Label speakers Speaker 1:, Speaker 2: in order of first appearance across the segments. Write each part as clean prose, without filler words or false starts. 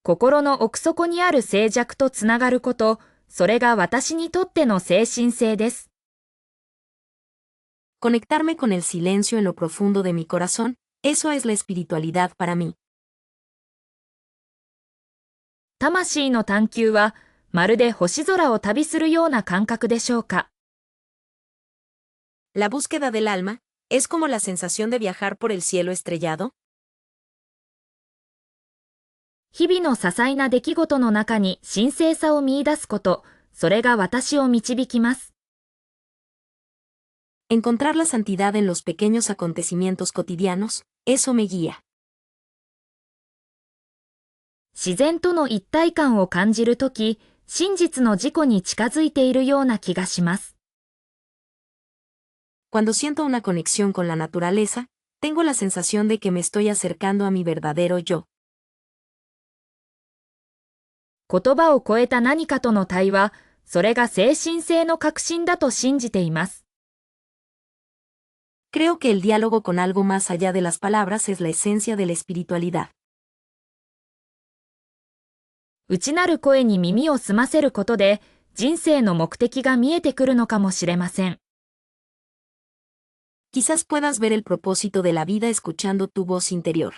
Speaker 1: 心の奥底にある静寂とつながること、それが私にとっての精神性です。
Speaker 2: Conectarme con el silencio en lo profundo de mi corazón, eso es la espiritualidad para mí.
Speaker 1: 魂の探求は、まるで星空を旅するような感覚でしょうか。
Speaker 2: La búsqueda del alma, ¿es como la sensación de viajar por el cielo estrellado?
Speaker 1: 日々の些細な出来事の中に神聖さを見出すこと、それが私を導きます。
Speaker 2: Encontrar la santidad en los pequeños acontecimientos cotidianos, eso me guía.
Speaker 1: 自然との一体感を感じるとき、真実の自己に近づいているような気がします。
Speaker 2: Cuando siento una conexión con la naturaleza, tengo la sensación de que me estoy acercando a mi verdadero yo.
Speaker 1: 言葉を超えた何かとの対話、それが精神性の核心だと信じています。
Speaker 2: Creo que el diálogo con algo más allá de las palabras es la esencia de la espiritualidad.
Speaker 1: 内なる声に耳を澄ませることで、人生の目的が見えてくるのかもしれません。
Speaker 2: Quizás puedas ver el propósito de la vida escuchando tu voz interior.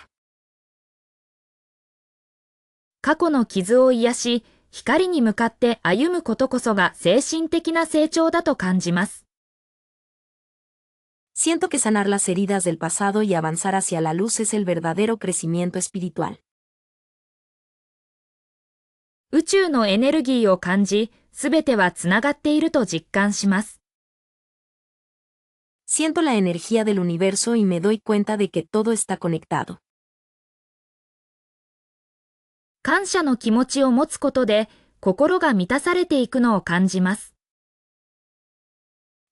Speaker 1: 過去の傷を癒し、光に向かって歩むことこそが精神的な成長だと感じます。
Speaker 2: Siento que sanar las heridas del pasado y avanzar hacia la luz es el verdadero crecimiento espiritual.
Speaker 1: 宇宙のエネルギーを感じ、すべてはつながっていると実感します。
Speaker 2: Siento la energía del universo y me doy cuenta de que todo está conectado.
Speaker 1: 感謝の気持ちを持つことで、心が満たされていくのを感じます。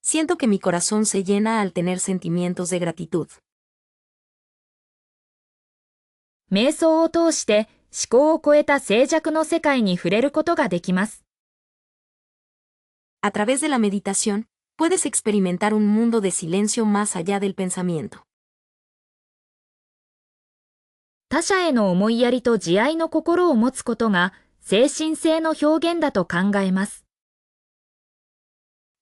Speaker 2: Siento que mi corazón se llena al tener sentimientos de gratitud.
Speaker 1: 瞑想を通して思考を超えた静寂の世界に触れることができます。
Speaker 2: A través de la meditación, puedes experimentar un mundo de silencio más allá del pensamiento.
Speaker 1: 他者への思いやりと慈愛の心を持つことが精神性の表現だと考えます。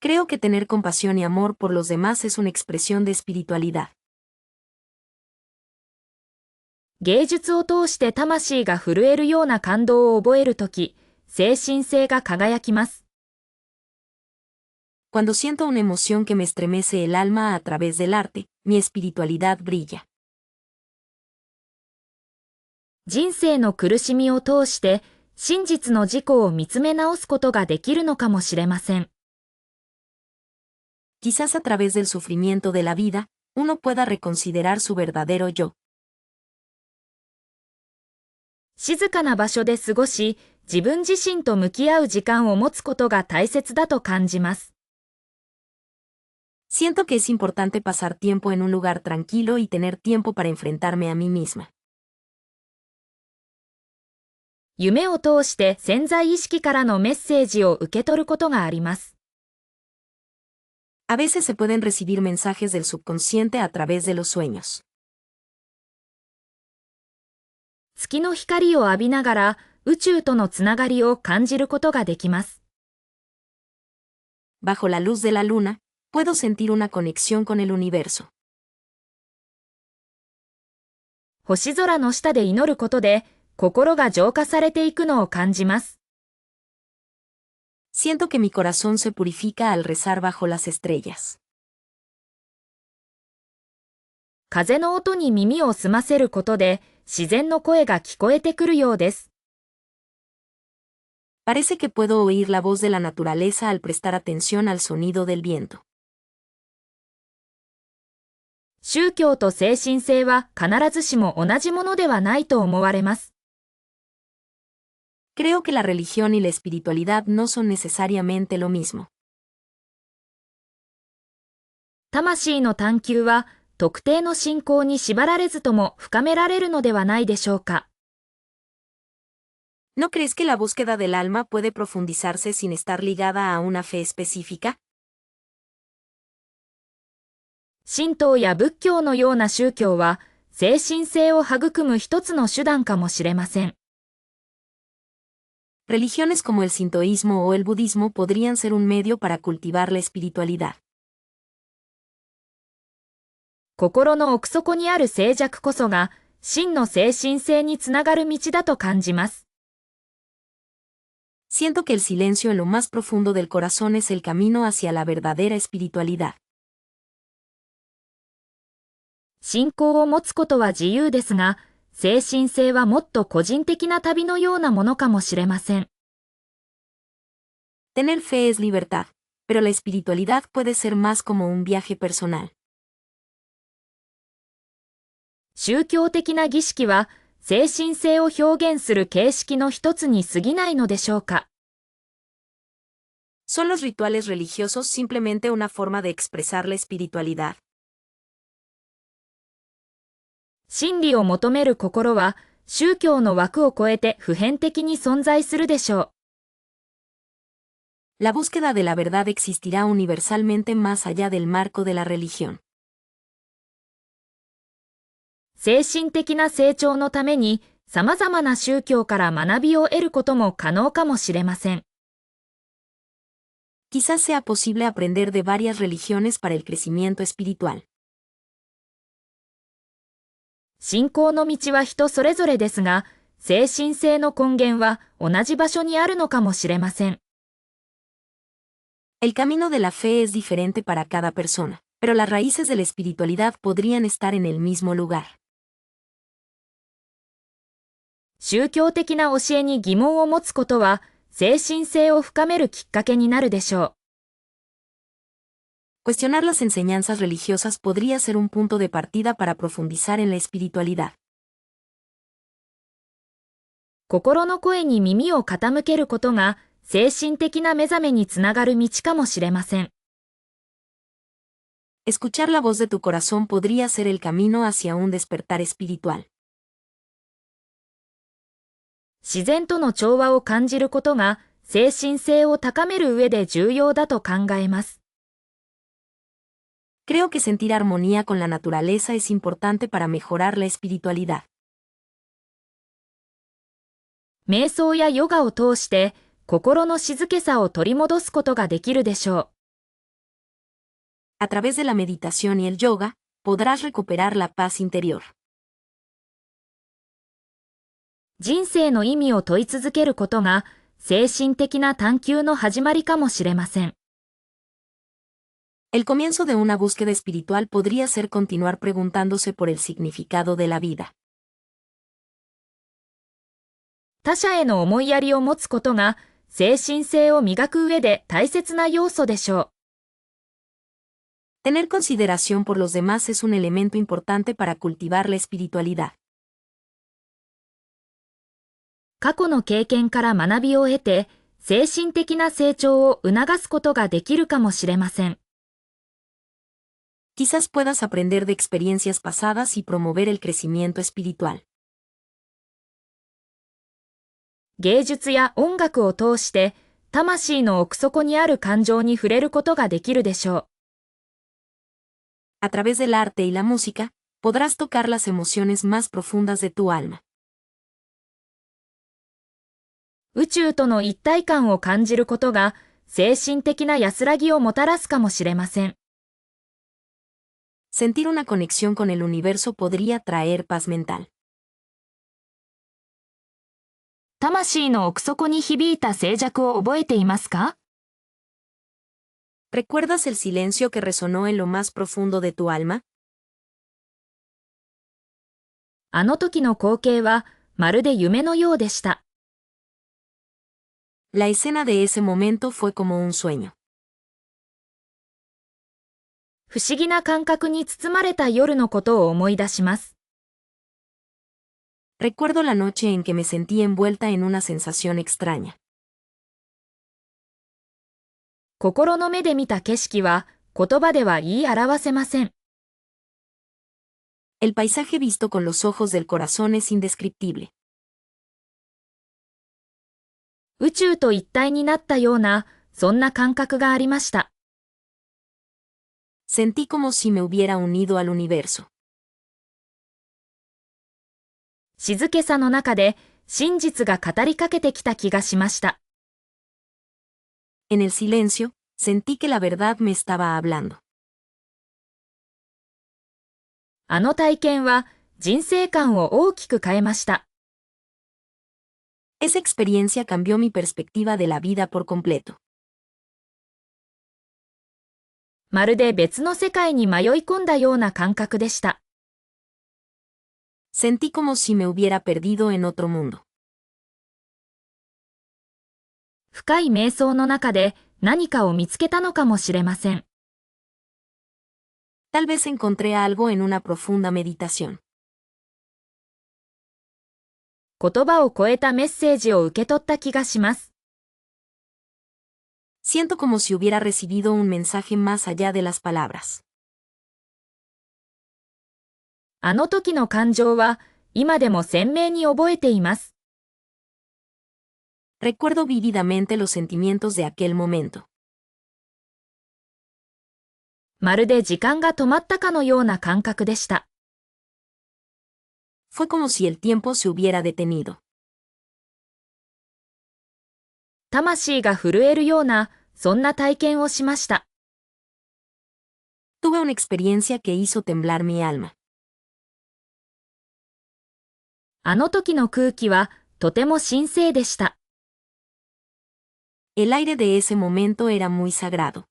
Speaker 2: Creo que tener compasión y amor por los demás es una expresión de espiritualidad.
Speaker 1: 芸術を通して魂が震えるような感動を覚えるとき、精神性が輝きます。
Speaker 2: Cuando siento una emoción que me estremece el alma a través del arte, mi espiritualidad brilla.
Speaker 1: 人生の苦しみを通して真実の自己を見つめ直すことができるのかもしれません。
Speaker 2: Quizás a través del sufrimiento de la vida, uno pueda reconsiderar su verdadero yo.
Speaker 1: 静かな場所で過ごし、自分自身と向き合う時間を持つことが大切だと感じます。
Speaker 2: Siento que es importante pasar tiempo en un lugar tranquilo y tener tiempo para enfrentarme a mí misma.
Speaker 1: 夢を通して潜在意識からのメッセージを受け取ることがあります。
Speaker 2: A veces se pueden recibir mensajes del subconsciente a través de los sueños.
Speaker 1: 月の光を浴びながら宇宙とのつながりを感じることができます。
Speaker 2: Bajo la luz de la luna, puedo sentir una conexión con el universo.
Speaker 1: 星空の下で祈ることで心が浄化されていくのを感じます。
Speaker 2: Siento que mi corazón se purifica al rezar bajo las estrellas.
Speaker 1: 風の音に耳を澄ませることで自然の声が聞こえてくるようです。
Speaker 2: Parece que puedo oír la voz de la naturaleza al prestar atención al sonido del viento.
Speaker 1: 宗教と精神性は必ずしも同じものではないと思われます。
Speaker 2: Creo que la religión y la espiritualidad no son necesariamente lo mismo.
Speaker 1: 魂の探求は特定の信仰に縛られずとも深められるのではないでしょうか。
Speaker 2: ¿No crees que la búsqueda del alma puede profundizarse sin estar ligada a una fe específica?
Speaker 1: 神道や仏教のような宗教は精神性を育む一つの手段かもしれません。
Speaker 2: Religiones como el sintoísmo o el budismo podrían ser un medio para cultivar la espiritualidad.
Speaker 1: 心の奥底にある静寂こそが、真の精神性につながる道だと感じます。
Speaker 2: Siento que el silencio en lo más profundo del corazón es el camino hacia la verdadera espiritualidad.
Speaker 1: 信仰を持つことは自由ですが、精神性はもっと個人的な旅のようなものかもしれません。
Speaker 2: Tener fe es libertad, pero la espiritualidad puede ser más como un viaje personal.
Speaker 1: 宗教的な儀式は、精神性を表現する形式の一つに過ぎないのでしょうか。
Speaker 2: ¿Son los rituales religiosos simplemente una forma de expresar la espiritualidad?
Speaker 1: 真理を求める心は、宗教の枠を超えて普遍的に存在するでしょう。
Speaker 2: La búsqueda de la verdad existirá universalmente más allá del marco de la religión.
Speaker 1: 精神的な成長のために、様々な宗教から学びを得ることも可能かもしれません。
Speaker 2: Quizás sea posible aprender de varias religiones para el crecimiento espiritual.
Speaker 1: 信仰の道は人それぞれですが、精神性の根源は同じ場所にあるのかもしれません。
Speaker 2: El camino de la fe es diferente para cada persona, pero las raíces de la espiritualidad podrían estar en el mismo lugar.
Speaker 1: 宗教的な教えに疑問を持つことは、精神性を深めるきっかけになるでしょ
Speaker 2: う。Cuestionar las enseñanzas religiosas podría ser un punto de partida para profundizar en la espiritualidad.
Speaker 1: 心の声に耳を傾けることが、精神的な目覚めにつながる道かもしれません。
Speaker 2: Escuchar la voz de tu corazón podría ser el camino hacia un despertar espiritual.
Speaker 1: 自然との調和を感じることが、精神性を高める上で重要だと考えます。
Speaker 2: Creo que sentir armonía con la naturaleza es importante para mejorar la espiritualidad.
Speaker 1: 瞑想やヨガを通して、心の静けさを取り戻すことができるでしょ
Speaker 2: う。A través de la meditación y el yoga, podrás recuperar la paz interior.
Speaker 1: 人生の意味を問い続けることが、精神的な探求の始まりかもしれません。
Speaker 2: El comienzo de una búsqueda espiritual podría ser continuar preguntándose por el significado de la vida.
Speaker 1: 他者への思いやりを持つことが、精神性を磨く上で大切な要素でしょ
Speaker 2: う。Tener consideración por los demás es un elemento importante para cultivar la espiritualidad.
Speaker 1: 過去の経験から学びを得て、精神的な成長を促すことができるかもしれません。
Speaker 2: Quizás puedas aprender de experiencias pasadas y promover el crecimiento espiritual.
Speaker 1: 芸術や音楽を通して、魂の奥底にある感情に触れることができるでしょ
Speaker 2: う。A través del arte y la música, podrás tocar las emociones más profundas de tu alma.
Speaker 1: 宇宙との一体感を感じることが、精神的な安らぎをもたらすかもしれません。
Speaker 2: Sentir una conexión con el universo podría traer paz mental.
Speaker 1: 魂の奥底に響いた静寂を覚えていますか？
Speaker 2: ¿Recuerdas el silencio que resonó en lo más profundo de tu alma?
Speaker 1: あの時の光景は、まるで夢のようでした。
Speaker 2: La escena de ese momento fue como un sueño.
Speaker 1: 不思議な感覚に包まれた夜のことを思い出します。
Speaker 2: Recuerdo la noche en que me sentí envuelta en una sensación extraña.
Speaker 1: 心の目で見た景色は、言葉では言い表せません。
Speaker 2: El paisaje visto con los ojos del corazón es indescriptible.
Speaker 1: 宇宙と一体になったような、そんな感覚がありました。
Speaker 2: Sentí como si me hubiera unido al universo.
Speaker 1: 静けさの中で、真実が語りかけてきた気がしました。
Speaker 2: En el silencio, sentí que la verdad me estaba hablando.
Speaker 1: あの体験は人生観を大きく変えました。
Speaker 2: Esa experiencia cambió mi perspectiva de la vida por completo.
Speaker 1: まるで別の世界に迷い込んだような感覚でした。
Speaker 2: Sentí como si me hubiera perdido en otro mundo.
Speaker 1: 深い瞑想の中で何かを見つけたのかもしれません。
Speaker 2: Tal vez encontré algo en una profunda meditación.
Speaker 1: 言葉を超えたメッセージを受け取った気がします。
Speaker 2: Siento como si hubiera recibido un mensaje más allá de las palabras.
Speaker 1: あの時の感情は今でも鮮明に覚えています。
Speaker 2: Recuerdo vívidamente los sentimientos de aquel momento.
Speaker 1: まるで時間が止まったかのような感覚でした。
Speaker 2: Fue como si el tiempo se hubiera detenido.
Speaker 1: 魂が震えるような、そんな体験をしました。
Speaker 2: Tuve una experiencia que hizo temblar mi alma.
Speaker 1: あの時の空気はとても神聖でした。
Speaker 2: El aire de ese momento era muy sagrado.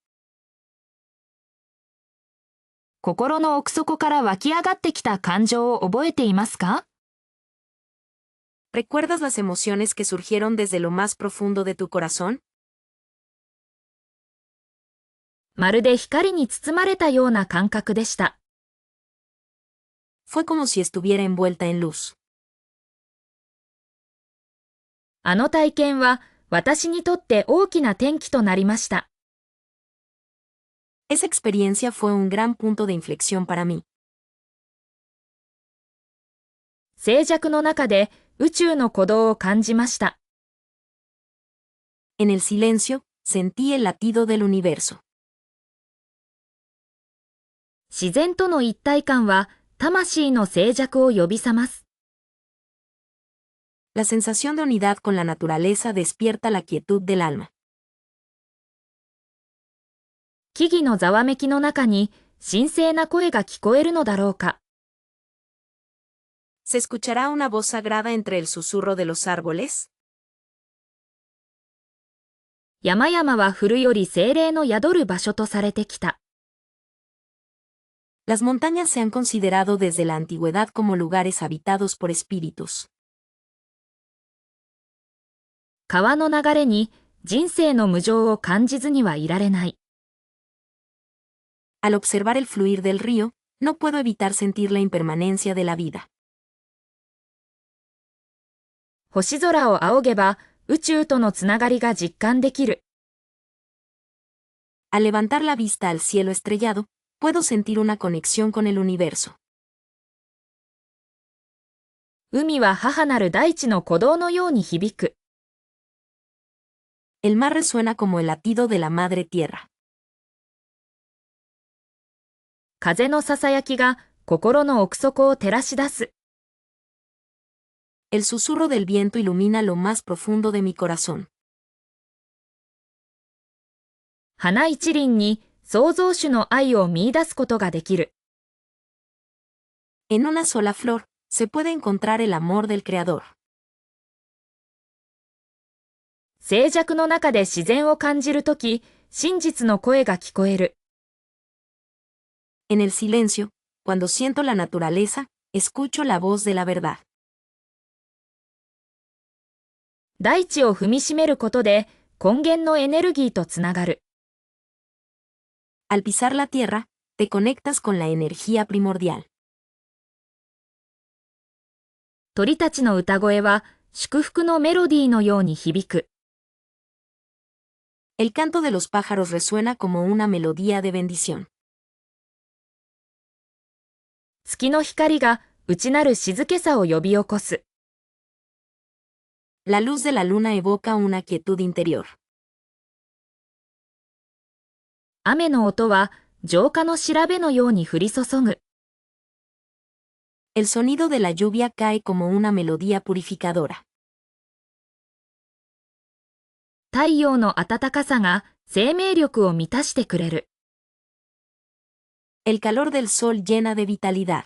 Speaker 1: 心の奥底から湧き上がってきた感情を覚えていますか？
Speaker 2: ¿Recuerdas las emociones que surgieron desde lo más profundo de tu corazón?
Speaker 1: まるで光に包まれたような感覚でした。
Speaker 2: Fue como si estuviera envuelta en luz.
Speaker 1: あの体験は私にとって大きな転機となりました。
Speaker 2: Esa experiencia fue un gran punto de inflexión para mí.
Speaker 1: 静寂の中で宇宙の鼓動を感じました。
Speaker 2: En el silencio, sentí el latido del universo.
Speaker 1: 自然との一体感は魂の静寂を呼び覚ます。
Speaker 2: La sensación de unidad con la naturaleza despierta la quietud del alma.
Speaker 1: 木々のざわめきの中に神聖な声が聞こえるのだろうか。
Speaker 2: ¿Se escuchará una voz sagrada entre el susurro de los árboles?
Speaker 1: 山々は古より精霊の宿る場所とされてきた。
Speaker 2: Las montañas se han considerado desde la antigüedad como lugares habitados por espíritus.
Speaker 1: 川の流れに人生の無常を感じずにはいられない。
Speaker 2: Al observar el fluir del río, no puedo evitar sentir la impermanencia de la vida.
Speaker 1: 星空を仰げば宇宙とのつながりが実感できる。
Speaker 2: Al levantar la vista al cielo estrellado, puedo sentir una conexión con el universo.
Speaker 1: 海は母なる大地の鼓動のように響く。
Speaker 2: El mar resuena como el latido de la madre tierra.
Speaker 1: 風のささやきが心の奥底を照らし出す。
Speaker 2: El susurro del viento ilumina lo más profundo de mi corazón.
Speaker 1: 花一輪に創造主の愛を見出すことができる。
Speaker 2: En una sola flor, se puede encontrar el amor del Creador.
Speaker 1: 静寂の中で自然を感じるとき、真実の声が聞こえる。
Speaker 2: En el silencio, cuando siento la naturaleza, escucho la voz de la verdad.
Speaker 1: 大地を踏みしめることで根源のエネルギーとつながる。
Speaker 2: Al pisar la tierra, te conectas con la energía primordial.
Speaker 1: 鳥たちの歌声は祝福のメロディーのように響く。
Speaker 2: El canto de los pájaros resuena como una melodía de bendición.
Speaker 1: 月の光が内なる静けさを呼び起こす。
Speaker 2: La luz de la luna evoca una quietud interior.
Speaker 1: 雨の音は浄化の調べのように降り注ぐ。
Speaker 2: El sonido de la lluvia cae como una melodía purificadora.
Speaker 1: 太陽の暖かさが生命力を満たしてくれる。
Speaker 2: El calor del sol llena de vitalidad.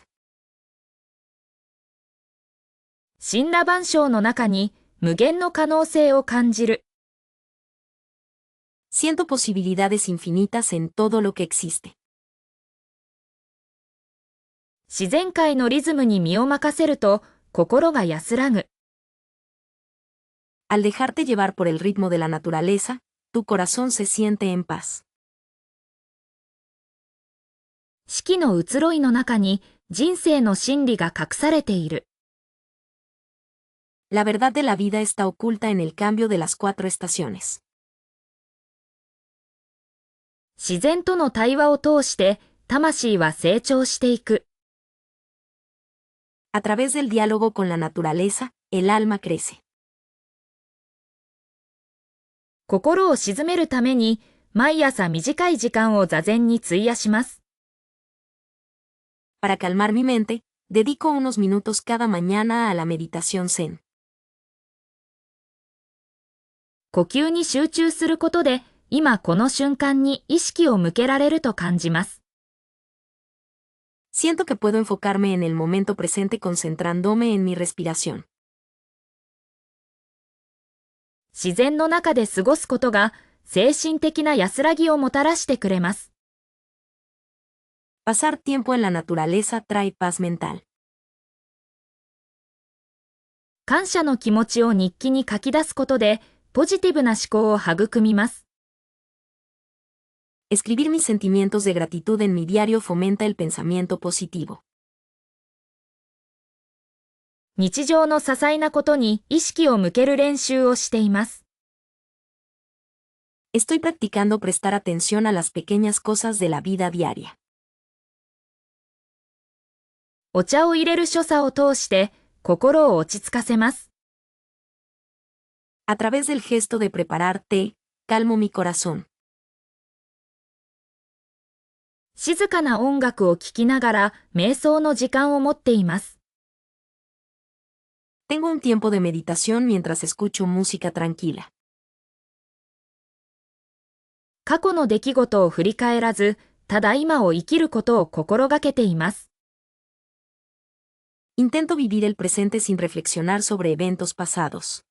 Speaker 1: 森羅万象の中に無限の可能性を感じる。
Speaker 2: Siento posibilidades infinitas en todo lo que existe.
Speaker 1: 自然界のリズムに身を任せると心が安らぐ。
Speaker 2: Al dejarte llevar por el ritmo de la naturaleza, tu corazón se siente en paz.
Speaker 1: 四季の移ろいの中に人生の真理が隠されている。
Speaker 2: La verdad de la vida está oculta en el cambio de las 4 estaciones.
Speaker 1: 自然との対話を通して魂は成長していく。
Speaker 2: A través del diálogo con la naturaleza, el alma crece.
Speaker 1: 心を静めるために毎朝短い時間を座禅に費やします。
Speaker 2: Para calmar mi mente, dedico unos minutos cada mañana a la meditación zen.
Speaker 1: 呼吸に集中することで今この瞬間に意識を向けられると感じます。
Speaker 2: Siento que puedo enfocarme en el momento presente concentrándome en mi respiración.
Speaker 1: 自然の中で過ごすことが精神的な安らぎをもたらしてくれます。
Speaker 2: Pasar tiempo en la naturaleza trae paz mental.
Speaker 1: 感謝の気持ちを日記に書き出すことでポジティブな思考を育みます。
Speaker 2: Escribir mis sentimientos de gratitud en mi diario fomenta el pensamiento positivo.
Speaker 1: 日常の些細なことに意識を向ける練習をしています。
Speaker 2: Estoy practicando prestar atención a las pequeñas cosas de la vida diaria.
Speaker 1: お茶を入れる所作を通して心を落ち着かせます。
Speaker 2: A través del gesto de preparar té, calmo mi corazón.
Speaker 1: 静かな音楽を聴きながら瞑想の時間を持っています。
Speaker 2: Tengo un tiempo de meditación mientras escucho música tranquila.
Speaker 1: 過去の出来事を振り返らず、ただ今を生きることを心がけています。
Speaker 2: Intento vivir el presente sin reflexionar sobre eventos pasados.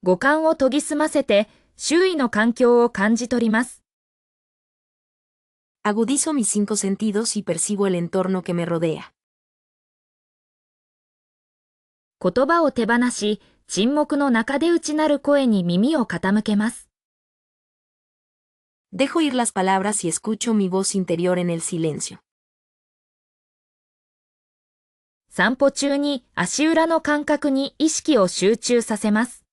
Speaker 1: 五感を研ぎ澄ませて、周囲の環境を感じ取ります。
Speaker 2: Agudizo mis 5 sentidos y percibo el entorno que me rodea.
Speaker 1: 言葉を手放し、沈黙の中で内なる声に耳を傾けます。
Speaker 2: Dejo ir las palabras y escucho mi voz interior en el silencio.
Speaker 1: 散歩中に足裏の感覚に意識を集中させます。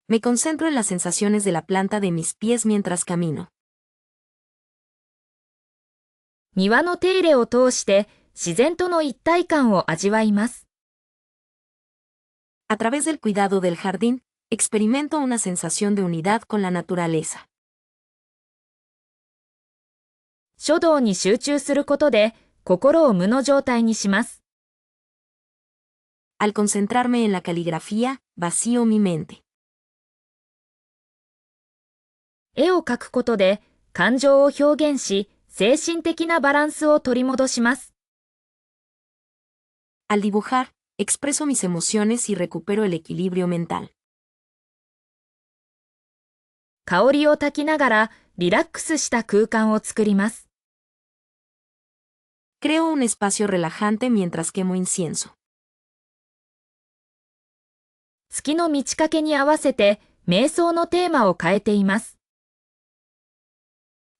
Speaker 2: Me concentro en las sensaciones de la planta de mis pies mientras camino.
Speaker 1: 庭の手入れを通して自然との一体感を味わいます。
Speaker 2: A través del cuidado del jardín, experimento una sensación de unidad con la naturaleza.
Speaker 1: 書道に集中することで心を無の状態にします。
Speaker 2: Al concentrarme en la caligrafía, vacío mi mente.
Speaker 1: 絵を描くことで感情を表現し、精神的なバランスを取り戻します。
Speaker 2: Al dibujar, expreso mis emociones y recupero el equilibrio mental.
Speaker 1: 香りを焚きながらリラックスした空間を作ります。
Speaker 2: Creo un espacio relajante mientras quemo incienso.
Speaker 1: 月の満ち欠けに合わせて瞑想のテーマを変えています。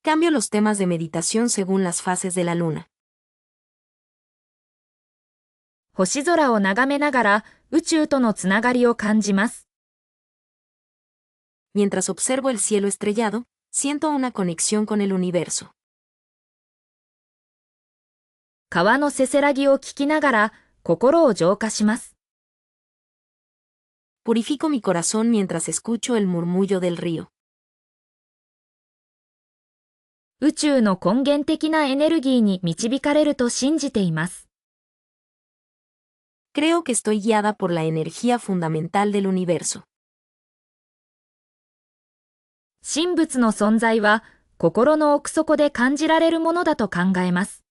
Speaker 2: Cambio los temas de meditación según las fases de la luna.
Speaker 1: 星空を眺めながら宇宙とのつながりを感じます。
Speaker 2: Mientras observo el cielo estrellado, siento una conexión con el universo.
Speaker 1: 川のせせらぎを聞きながら心を浄化します。
Speaker 2: Purifico mi corazón mientras escucho el murmullo del río.
Speaker 1: 宇宙の根源的なエネルギーに導かれると信じています。
Speaker 2: Creo que estoy guiada por la energía fundamental del universo.
Speaker 1: 神仏の存在は心の奥底で感じられるものだと考えます。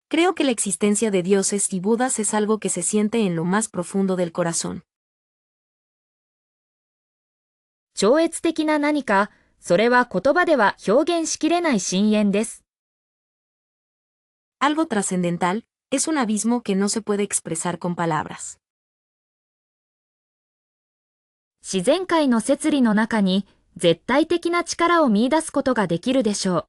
Speaker 2: Creo que la existencia de dioses y Budas es algo que se siente en lo más profundo del corazón.
Speaker 1: 超越的な何か、それは言葉では表現しきれない深淵です。
Speaker 2: Algo trascendental, es un abismo que no se puede expresar con palabras.
Speaker 1: 自然界の摂理の中に絶対的な力を見出すことができるでしょう。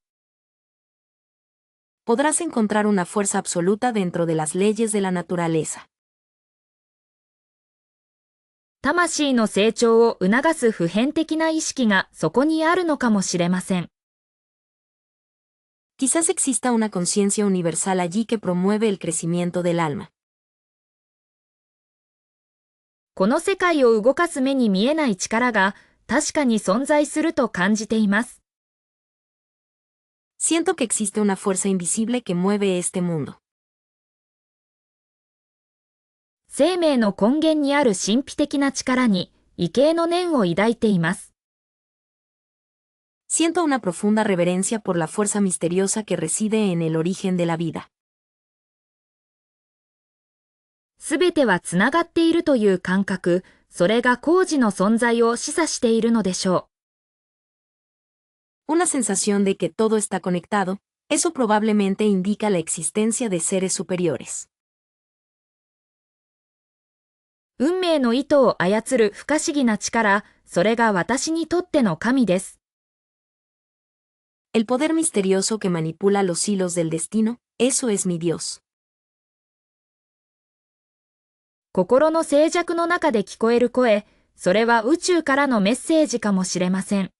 Speaker 2: Podrás encontrar una fuerza absoluta dentro de las leyes de la naturaleza.
Speaker 1: 魂の成長を促す普遍的な意識がそこにあるのかもしれません。
Speaker 2: Quizás exista una conciencia universal allí que promueve el crecimiento del alma.
Speaker 1: この世界を動かす目に見えない力が確かに存在すると感じています。
Speaker 2: Siento que existe una fuerza invisible que mueve este mundo.
Speaker 1: 生命の根源にある神秘的な力に畏敬の念を抱いています。
Speaker 2: Siento una profunda reverencia por la fuerza misteriosa que reside en el origen de la vida.
Speaker 1: すべてはつながっているという感覚、それが工事の存在を示唆しているのでしょ
Speaker 2: Una sensación de que todo está conectado, eso probablemente indica la existencia de seres superiores.
Speaker 1: う。運命の糸を操る不可思議な力、それが私にとっての神です。
Speaker 2: El poder misterioso que manipula los hilos del destino, eso es mi Dios.
Speaker 1: 心の静寂の中で聞こえる声、それは宇宙からのメッセージかもしれません。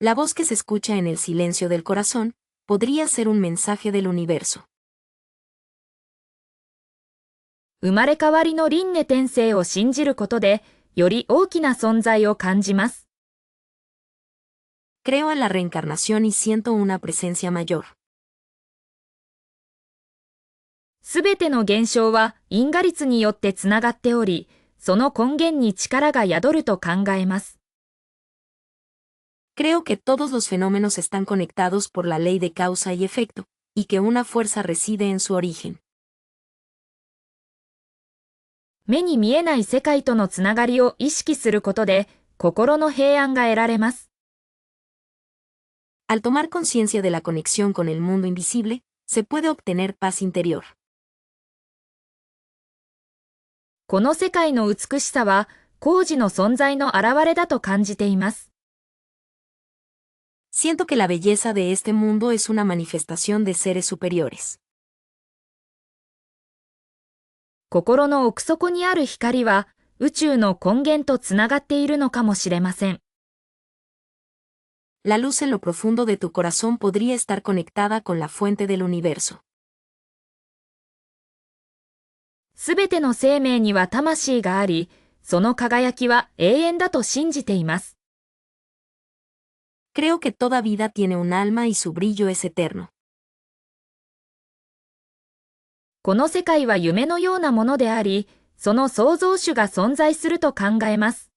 Speaker 2: La voz que se escucha en el silencio del corazón, podría ser un mensaje del universo.
Speaker 1: 生まれ変わりの輪廻転生を信じることで、より大きな存在を感じます。
Speaker 2: Creo en la reencarnación y siento una presencia mayor.
Speaker 1: すべての現象は因果律によってつながっており、その根源に力が宿ると考えます。
Speaker 2: Creo que todos los fenómenos están conectados por la ley de causa y efecto, y que una fuerza reside en su origen.
Speaker 1: 目に見えない世界とのつながりを意識することで、心の平安が得られます。
Speaker 2: Al tomar conciencia de la conexión con el mundo invisible, se puede obtener paz interior.
Speaker 1: この世界の美しさは、工事の存在の表れだと感じています。
Speaker 2: Siento que la belleza de este mundo es una manifestación de seres superiores.
Speaker 1: 心の奥底にある光は、宇宙の根源とつながっているのかもしれません。
Speaker 2: La luz en lo profundo de tu corazón podría estar conectada con la fuente del universo.
Speaker 1: すべての生命には魂があり、その輝きは永遠だと信じています。
Speaker 2: Creo que toda vida tiene un alma y su brillo es eterno.
Speaker 1: この世界は夢のようなものであり、その創造主が存在すると考えます。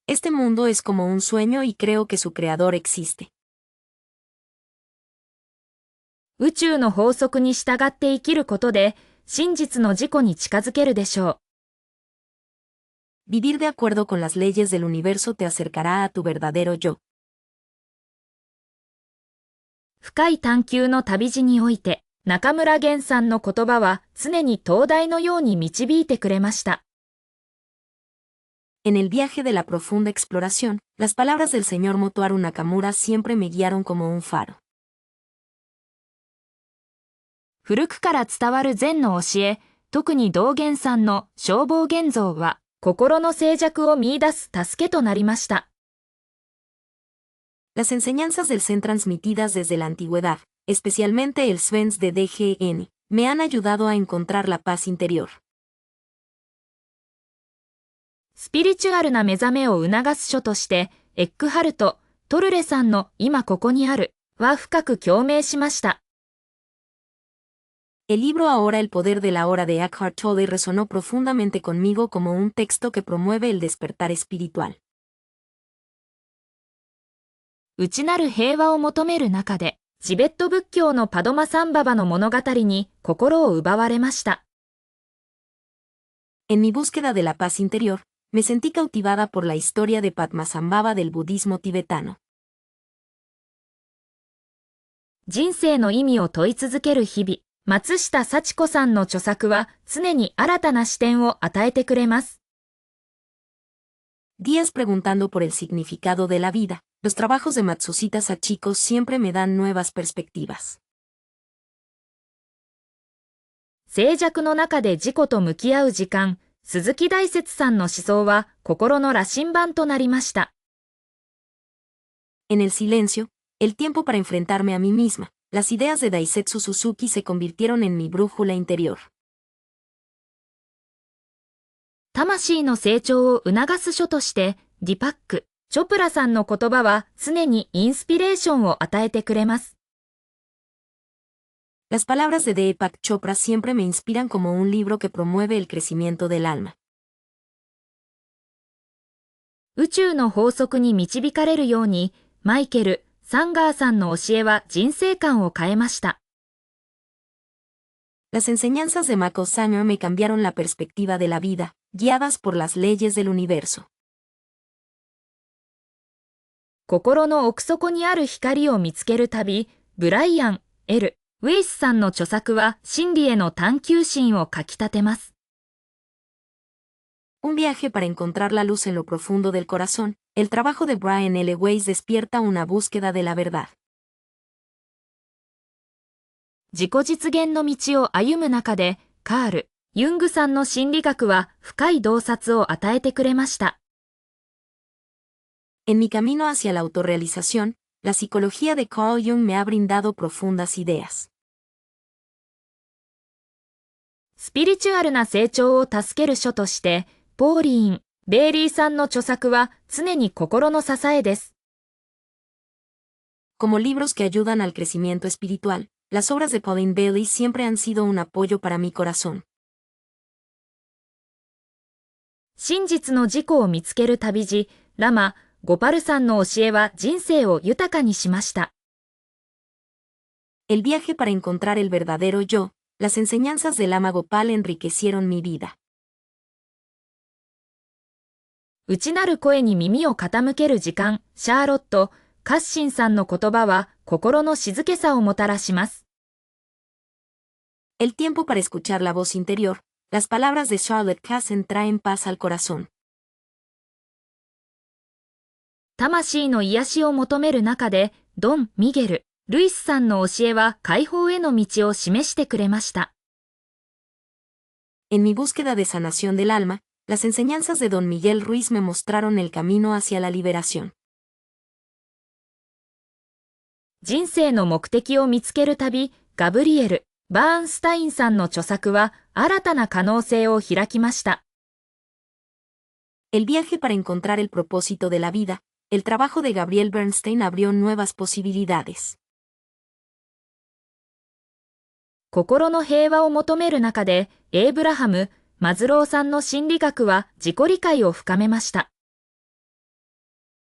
Speaker 2: Este mundo es como un sueño y creo que su creador existe.
Speaker 1: 宇宙の法則に従って生きることで、真実の自己に近づけるでしょう。
Speaker 2: Vivir de acuerdo con las leyes del universo te acercará a tu verdadero yo.
Speaker 1: 深い探求の旅路において、中村源さんの言葉は常に灯台のように導いてくれました。
Speaker 2: En el viaje de la profunda exploración, las palabras del señor Motoharu Nakamura siempre me guiaron como un faro.
Speaker 1: 古くから伝わる禅の教え、特に道元さんの消防現像は、心の静寂を見出す助けとなりました。
Speaker 2: Las enseñanzas del Zen transmitidas desde la antigüedad, especialmente el Svenz de DGN, me han ayudado a encontrar la paz interior.
Speaker 1: スピリチュアルな目覚めを促す書として、エックハルト・トルレさんの今ここにあるは深く共鳴しました。
Speaker 2: El libro Ahora el poder de la hora de Eckhart Tolle resonó profundamente conmigo como un texto que promueve el despertar espiritual.
Speaker 1: 内なる平和を求める中で、チベット仏教のパドマサンババの物語に心を奪われました。
Speaker 2: En mi búsqueda de la paz interior, me sentí cautivada por la historia de Padmasambhava del budismo tibetano.
Speaker 1: 人生の意味を問い続ける日々、松下幸子さんの著作は常に新たな視点を与えてくれます。
Speaker 2: Días preguntando por el significado de la vida, los trabajos de Matsushita Sachiko siempre me dan nuevas perspectivas.
Speaker 1: 静寂の中で自己と向き合う時間、鈴木大拙さんの思想は心の羅針盤となりました。
Speaker 2: En el silencio, el tiempo para enfrentarme a mí misma, las ideas de Daisetsu Suzuki se convirtieron en mi brújula interior.
Speaker 1: 魂の成長を促す書として、ディパック・チョプラさんの言葉は常にインスピレーションを与えてくれます。
Speaker 2: Las palabras de Deepak Chopra siempre me inspiran como un libro que promueve el crecimiento del alma.
Speaker 1: 宇宙の法則に導かれるように、マイケル・サンガーさんの教えは人生観を変えました。
Speaker 2: Las enseñanzas de Mako Sanger me cambiaron la perspectiva de la vida, guiadas por las leyes del universo.
Speaker 1: 心の奥底にある光を見つける旅、ブライアン・L・ウェイスさんの著作は真理への探求心をかきたてます。
Speaker 2: Un viaje para encontrar la luz en lo profundo del corazón, el trabajo de Brian L. Weiss despierta una búsqueda de la verdad.
Speaker 1: 自己実現の道を歩む中で、カール・ユングさんの心理学は深い洞察を与えてくれました。
Speaker 2: En mi camino hacia la autorrealización, la psicología de Carl Jung me ha brindado profundas ideas.
Speaker 1: スピリチュアルな成長を助ける書として、ポーリーン・ベイリーさんの著作は常に心の支えです。
Speaker 2: Como libros que ayudan al crecimiento espiritual, las obras de Pauline Bailey siempre han sido un apoyo para mi corazón.
Speaker 1: 真実の自己を見つける旅路、ラマ・ゴパルさんの教えは人生を豊かにしました。
Speaker 2: El viaje para encontrar el verdadero yo, las enseñanzas del Lama Gopal enriquecieron mi vida.
Speaker 1: 内なる声に耳を傾ける時間、シャーロット・カッシンさんの言葉は心の静けさをもたらします。
Speaker 2: El tiempo para escuchar la voz interior, las palabras de Charlotte Cassin traen paz al corazón.
Speaker 1: 魂の癒しを求める中で、ドン・ミゲル・ルイスさんの教えは解放への道を示してくれました。
Speaker 2: En mi búsqueda de sanación del alma, las enseñanzas de Don Miguel Ruiz me mostraron el camino hacia la liberación.
Speaker 1: 人生の目的を見つける旅、ガブリエル・バーンスタインさんの著作は新たな可能性を開きました。
Speaker 2: El viaje para encontrar el propósito de la vida, el trabajo de Gabriel Bernstein abrió nuevas posibilidades.
Speaker 1: 心の平和を求める中で、エイブラハム・マズローさんの心理学は自己理解を深めました。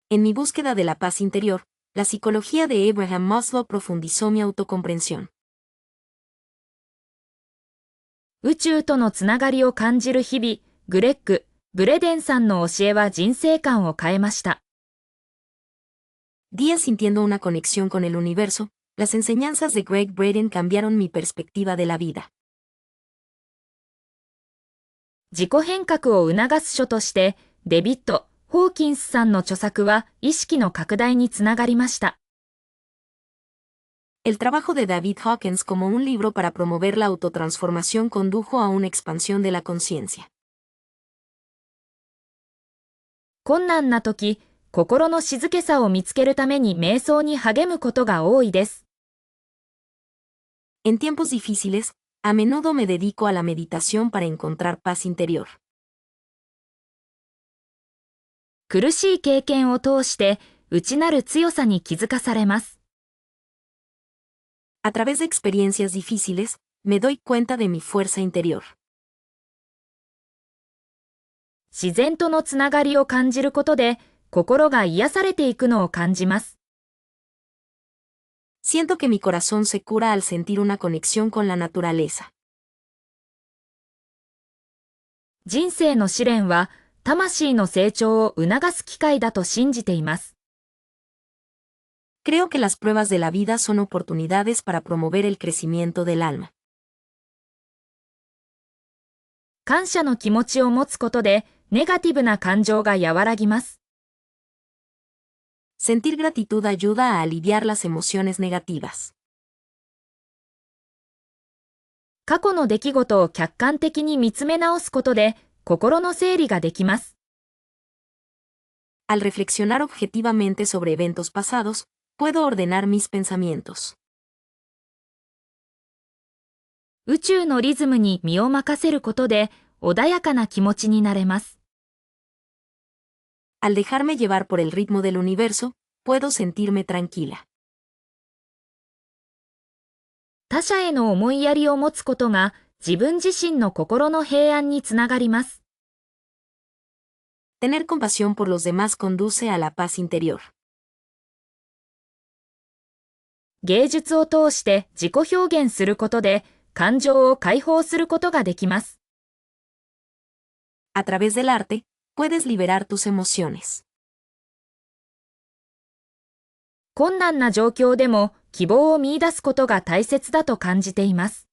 Speaker 2: En mi búsqueda de la paz interior, la psicología de Abraham Maslow profundizó mi autocomprensión.
Speaker 1: 宇宙とのつながりを感じる日々、グレッグ・ブレデンさんの教えは人生観を変えました。
Speaker 2: Días sintiendo una conexión con el universo, las enseñanzas de Greg Braden cambiaron mi perspectiva de la vida.
Speaker 1: 自己変革を促す書として、デビッド・ホーキンスさんの著作は意識の拡大につながりました。
Speaker 2: El trabajo de David Hawkins como un libro para promover la autotransformación condujo a una expansión de la conciencia.
Speaker 1: 困難な時、心の静けさを見つけるために瞑想に励むことが多いです。
Speaker 2: En tiempos difíciles, a menudo me dedico a la meditación para encontrar paz interior.
Speaker 1: 苦しい経験を通して内なる強さに気づかされます。
Speaker 2: A través de experiencias difíciles, Me doy cuenta de mi fuerza interior.
Speaker 1: 自然とのつながりを感じることで、心が癒されていくのを感じます。
Speaker 2: Siento que mi corazón se cura al sentir una conexión con la naturaleza.
Speaker 1: 人生の試練は、魂の成長を促す機会だと信じています。
Speaker 2: Creo que las pruebas de la vida son oportunidades para promover el crecimiento del alma.
Speaker 1: 感謝の気持ちを持つことで、ネガティブな感情が和らぎます。
Speaker 2: Sentir gratitud ayuda a aliviar las emociones negativas.
Speaker 1: 過去の出来事を客観的に見つめ直すことで、心の整理ができます。
Speaker 2: Al reflexionar objetivamente sobre eventos pasados, puedo ordenar mis pensamientos.
Speaker 1: 宇宙のリズムに身を任せることで、穏やかな気持ちになれます。
Speaker 2: Al dejarme llevar por el ritmo del universo, puedo sentirme tranquila.
Speaker 1: 他者への思いやりを持つことが、自分自身の心の平安につながります。
Speaker 2: Tener compasión por los demás conduce a la paz interior.
Speaker 1: 芸術を通して自己表現することで、感情を解放することができます。
Speaker 2: A través del arte, puedes liberar tus emociones.
Speaker 1: 困難な状況でも希望を見出すことが大切だと感じています。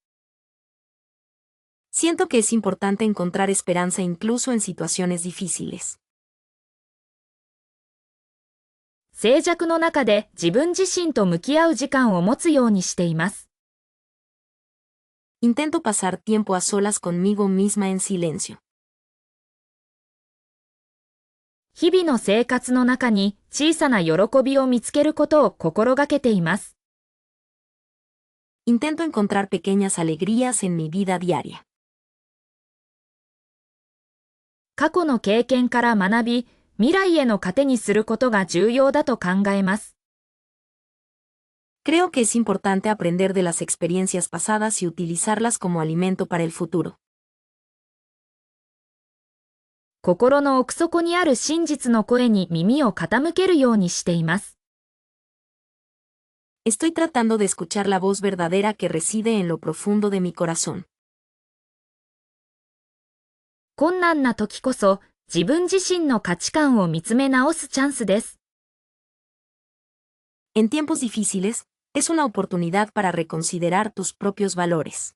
Speaker 2: Siento que es importante encontrar esperanza incluso en situaciones difíciles.
Speaker 1: 静寂の中で自分自身と向き合う時間を持つようにしています。
Speaker 2: Intento pasar tiempo a solas conmigo misma en silencio.
Speaker 1: 日々の生活の中に小さな喜びを見つけることを心がけています。
Speaker 2: Intento encontrar pequeñas alegrías en mi vida diaria.
Speaker 1: 過去の経験から学び、未来への糧にすることが重要だと考えます。
Speaker 2: Creo que es importante aprender de las experiencias pasadas y utilizarlas como alimento para el futuro.
Speaker 1: 心の奥底にある真実の声に耳を傾けるようにしています。
Speaker 2: Estoy tratando de escuchar la voz verdadera que reside en lo profundo de mi corazón.
Speaker 1: 困難な時こそ自分自身の価値観を見つめ直すチャンスです。
Speaker 2: En tiempos difíciles, es una oportunidad para reconsiderar tus propios valores.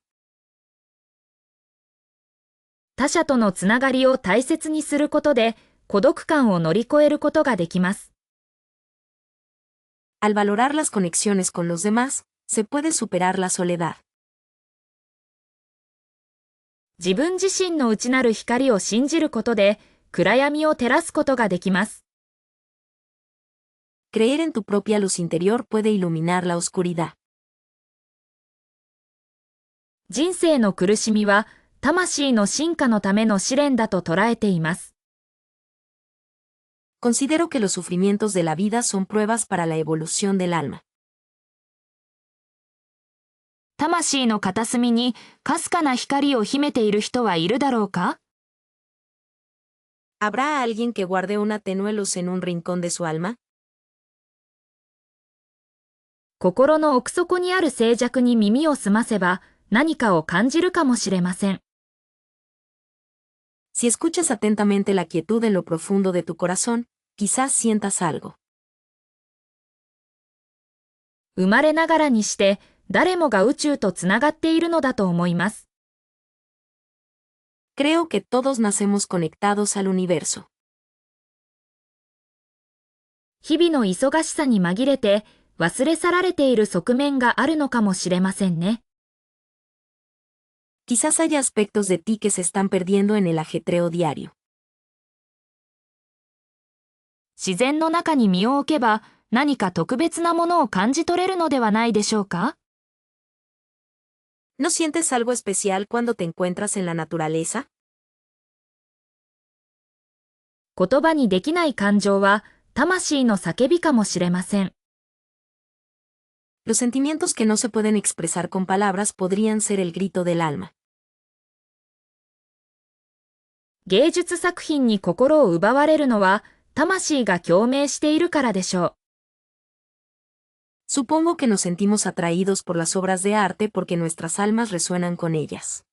Speaker 1: 他者とのつながりを大切にすることで孤独感を乗り越えることができます。
Speaker 2: Al valorar las conexiones con los demás, se puede superar la soledad.
Speaker 1: 自分自身の内なる光を信じることで暗闇を照らすことができます。
Speaker 2: Creer en tu propia luz interior puede iluminar la oscuridad.
Speaker 1: 人生の苦しみは魂の進化のための試練だと捉えています。
Speaker 2: Considero que los sufrimientos de la vida son pruebas para la evolución del alma.
Speaker 1: 魂の片隅にかすかな光を秘めている人はいるだろうか？
Speaker 2: ¿Habrá alguien que guarde una tenue luz en un rincón de su alma?
Speaker 1: 心の奥底にある静寂に耳を澄ませば何かを感じるかもしれません。
Speaker 2: Si escuchas atentamente la quietud en lo profundo de tu corazón, quizás sientas algo.
Speaker 1: 生まれながらにして誰もが宇宙とつながっているのだと思います。
Speaker 2: Creo que todos nacemos conectados al universo.
Speaker 1: 日々の忙しさに紛れて忘れ去られている側面があるのかもしれませんね。
Speaker 2: Quizás haya aspectos de ti que se están perdiendo en el ajetreo diario.
Speaker 1: 自然の中に身を置けば何か特別なものを感じ取れるのではないでしょうか？
Speaker 2: ¿No sientes algo especial cuando te encuentras en la naturaleza?
Speaker 1: 言葉にできない感情は魂の叫びかもしれません。
Speaker 2: Los sentimientos que no se pueden expresar con palabras podrían ser el grito del alma.
Speaker 1: 芸術作品に心を奪われるのは、魂が共鳴しているからでしょう。
Speaker 2: Supongo que nos sentimos atraídos por las obras de arte porque nuestras almas resuenan con ellas.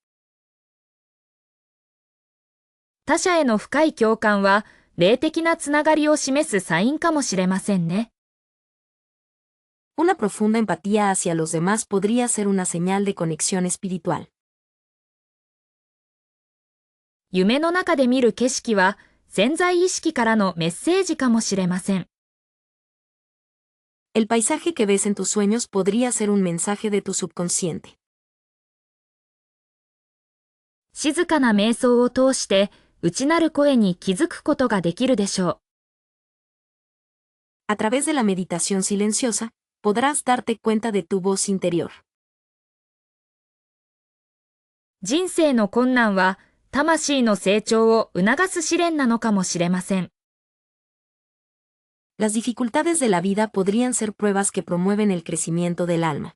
Speaker 1: 他者への深い共感は、霊的なつながりを示すサインかもしれませんね。
Speaker 2: Una profunda empatía hacia los demás podría ser una señal de conexión espiritual.
Speaker 1: 夢の中で見る景色は、潜在意識からのメッセージかもしれません。
Speaker 2: El paisaje que ves en tus sueños podría ser un mensaje de tu subconsciente.
Speaker 1: 静かな瞑想を通して、内なる声に気づくことができるでしょう。
Speaker 2: A través de la meditación silenciosa, podrás darte cuenta de tu voz interior.
Speaker 1: 人生の困難は、魂の成長を促す試練なのかもしれません。
Speaker 2: Las dificultades de la vida podrían ser pruebas que promueven el crecimiento del alma.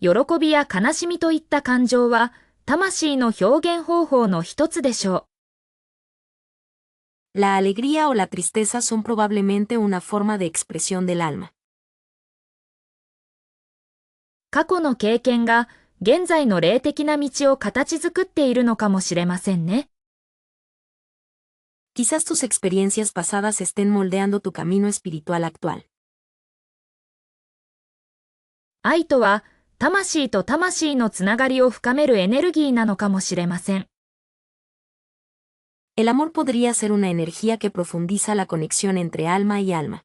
Speaker 1: 喜びや悲しみといった感情は、魂の表現方法の一つでしょ
Speaker 2: La alegría o la tristeza son probablemente una forma de expresión del alma.
Speaker 1: う。過去の経験が、現在の霊的な道を形作っているのかもしれませんね。
Speaker 2: Quizás tus experiencias pasadas estén moldeando tu camino espiritual actual.
Speaker 1: 愛とは、魂と魂のつながりを深めるエネルギーなのかもしれません。
Speaker 2: El amor podría ser una energía que profundiza la conexión entre alma y alma.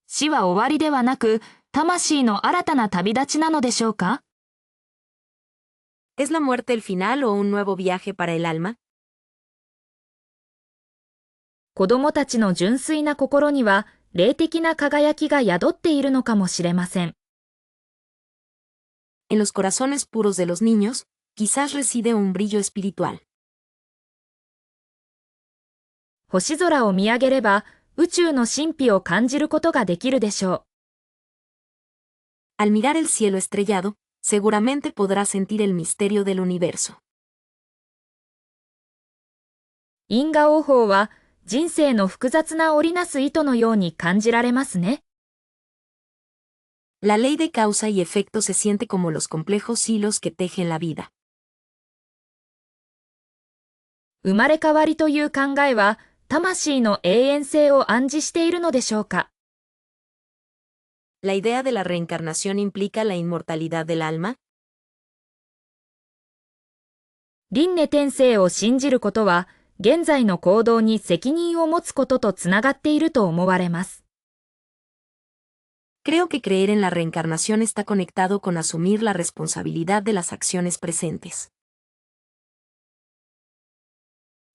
Speaker 1: 死は終わりではなく、魂の新たな旅立ちなのでしょうか？
Speaker 2: ¿Es la muerte el final o un nuevo viaje para el alma?
Speaker 1: 子供たちの純粋な心には、霊的な輝きが宿っているのかもしれません。
Speaker 2: En los corazones puros de los niños, quizás reside un brillo espiritual.
Speaker 1: 星空を見上げれば、宇宙の神秘を感じることができるでしょ
Speaker 2: Al mirar el cielo estrellado, seguramente podrás sentir el misterio del universo.
Speaker 1: う。因果応報は、人生の複雑な織りなす糸のように感じられますね。
Speaker 2: La ley de causa y efecto se siente como los complejos hilos que tejen la vida.
Speaker 1: 生まれ変わりという考えは、魂の永遠性を暗示しているのでしょうか。
Speaker 2: ¿La idea de la reencarnación implica la inmortalidad del alma?
Speaker 1: 輪廻転生を信じることは、現在の行動に責任を持つこととつながっていると思われます。
Speaker 2: Creo que creer en la reencarnación está conectado con asumir la responsabilidad de las acciones presentes.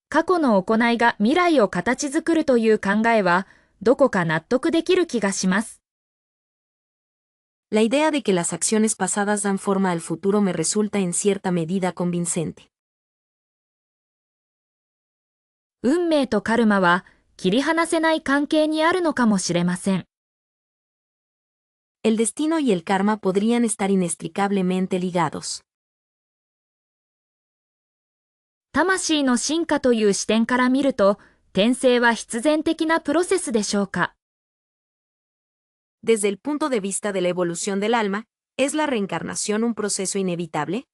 Speaker 1: 過去の行いが未来を形作るという考えは、どこか納得できる気がします。
Speaker 2: La idea de que las acciones pasadas dan forma al futuro me resulta en cierta medida convincente.
Speaker 1: 運命とカルマは、切り離せない関係にあるのかもしれません。
Speaker 2: El destino y el karma podrían estar inextricablemente ligados.
Speaker 1: 魂の進化という視点から見ると、転生は必然的なプロセスでしょうか。
Speaker 2: Desde el punto de vista de la evolución del alma, ¿es la reencarnación un proceso inevitable?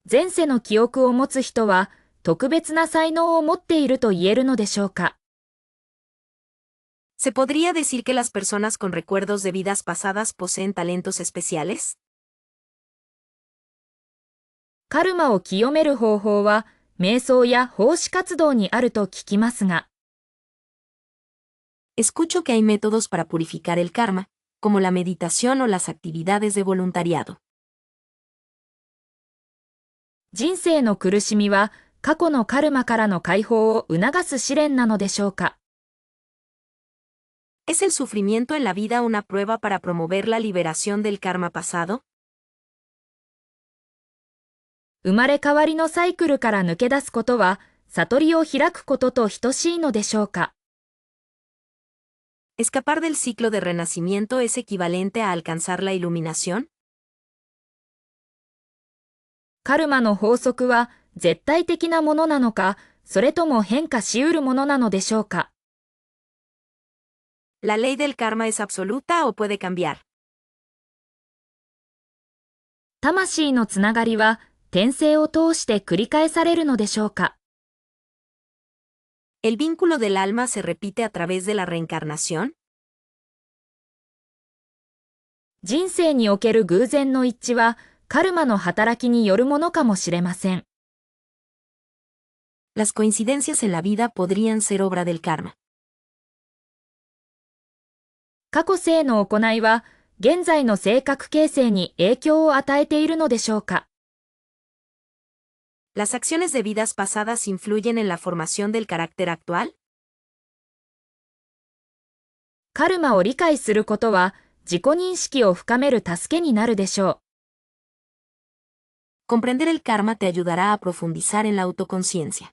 Speaker 1: 前世の記憶を持つ人は、特別な才能を持っていると言えるのでしょうか。
Speaker 2: ¿Se podría decir que las personas con recuerdos de vidas pasadas poseen talentos especiales?
Speaker 1: カルマを清める方法は、瞑想や奉仕活動にあると聞きますが、
Speaker 2: Escucho que hay métodos para purificar el karma, como la meditación o las actividades de voluntariado.
Speaker 1: 人生の苦しみは、過去のカルマからの解放を促す試練なのでしょうか。
Speaker 2: ¿Es el sufrimiento en la vida una prueba para promover la liberación del karma pasado?
Speaker 1: 生まれ変わりのサイクルから抜け出すことは、悟りを開くことと等しいのでしょうか。
Speaker 2: ¿Escapar del ciclo de renacimiento es equivalente a alcanzar la iluminación?
Speaker 1: カルマの法則は絶対的なものなのか、それとも変化しうるものなのでしょうか。
Speaker 2: ¿La ley del karma es absoluta o puede cambiar?
Speaker 1: 魂のつながりは転生を通して繰り返されるのでしょうか。
Speaker 2: ¿El vínculo del alma se repite a través de la reencarnación?
Speaker 1: 人生における偶然の一致はカルマの働きによるものかもしれません。
Speaker 2: Las coincidencias en la vida podrían ser obra del karma.
Speaker 1: 過去世の行いは現在の性格形成に影響を与えているのでしょうか。
Speaker 2: ¿Las acciones de vidas pasadas influyen en la formación del carácter actual?
Speaker 1: カルマを理解することは自己認識を深める助けになるでしょう。
Speaker 2: Comprender el karma te ayudará a profundizar en la autoconciencia.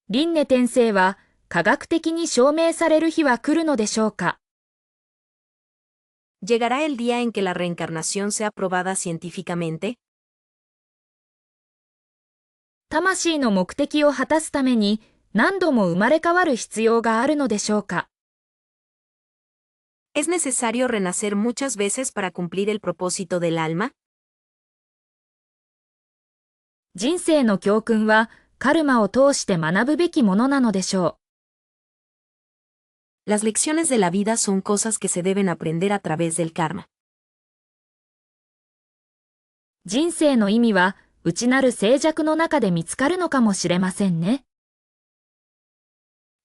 Speaker 1: 輪廻転生は科学的に証明される日は来るのでしょうか。
Speaker 2: ¿Llegará el día en que la reencarnación sea probada científicamente?
Speaker 1: 魂の目的を果たすために何度も生まれ変わる必要があるのでしょうか。
Speaker 2: ¿Es necesario renacer muchas veces para cumplir el propósito del alma?
Speaker 1: 人生の教訓はカルマを通して学ぶべきものなのでしょ
Speaker 2: Las lecciones de la vida son cosas que se deben aprender a través del karma.
Speaker 1: う。人生の意味は内なる静寂の中で見つかるのかもしれませんね。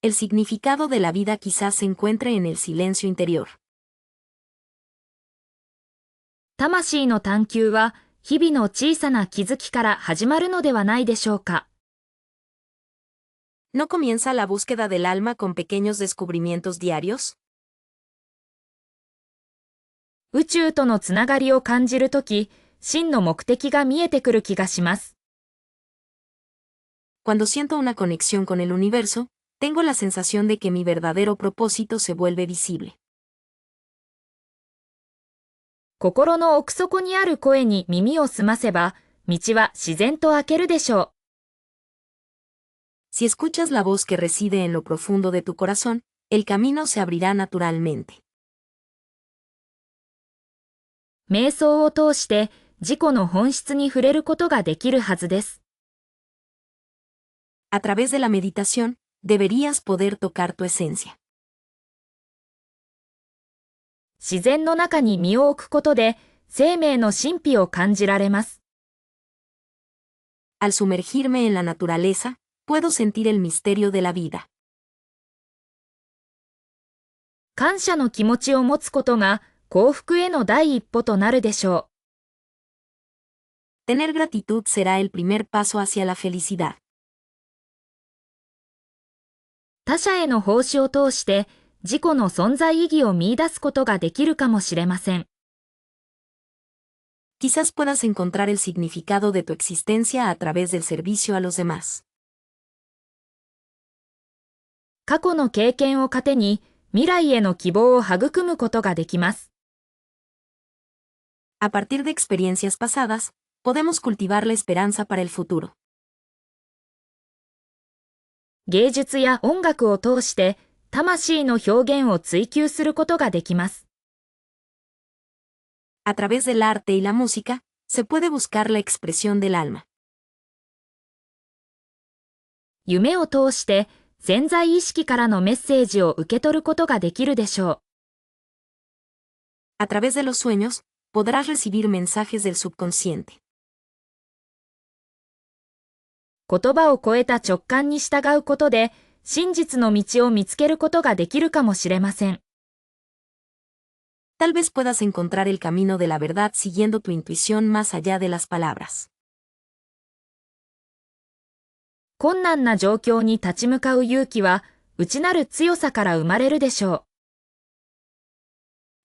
Speaker 2: El significado de la vida quizás se encuentre en el silencio interior.
Speaker 1: 魂の探求は日々の小さな気づきから始まるのではないでしょうか。
Speaker 2: ¿No comienza la búsqueda del alma con pequeños descubrimientos diarios?
Speaker 1: 宇宙とのつながりを感じるとき、真の目的が見えてくる気がします。
Speaker 2: Cuando siento una conexión con el universo, tengo la sensación de que mi verdadero propósito se vuelve visible.
Speaker 1: 心の奥底にある声に耳を澄ませば、道は自然と開けるでしょ
Speaker 2: Si escuchas la voz que reside en lo profundo de tu corazón, el camino se abrirá naturalmente.
Speaker 1: う。瞑想を通して自己の本質に触れることができるはずです。
Speaker 2: A través de la meditación, deberías poder tocar tu esencia.
Speaker 1: 自然の中に身を置くことで生命の神秘を感じられます。
Speaker 2: Al sumergirme en la naturaleza, puedo sentir el misterio de la vida.
Speaker 1: 感謝の気持ちを持つことが幸福への第一歩となるでしょう。
Speaker 2: Tener gratitud será el primer paso hacia la felicidad.
Speaker 1: 他者への奉仕を通して自己の存在意義を見出すことができるかもしれません。
Speaker 2: Quizás puedas encontrar el significado de tu existencia a través del servicio a los demás.
Speaker 1: 過去の経験を糧に未来への希望を育むことができます。
Speaker 2: A partir de experiencias pasadas, podemos cultivar la esperanza para el futuro.
Speaker 1: 芸術や音楽を通して魂の表現を追求することができます。
Speaker 2: A través del arte y la música, se puede buscar la expresión del alma.
Speaker 1: 夢を通して潜在意識からのメッセージを受け取ることができるでしょ
Speaker 2: A través de los sueños, podrás recibir mensajes del subconsciente.
Speaker 1: う。言葉を超えた直感に従うことで真実の道を見つけることができるかもしれません。
Speaker 2: Tal vez puedas encontrar el camino de la verdad siguiendo tu intuición más allá de las palabras.
Speaker 1: 困難な状況に立ち向かう勇気は内なる強さから生まれるでしょ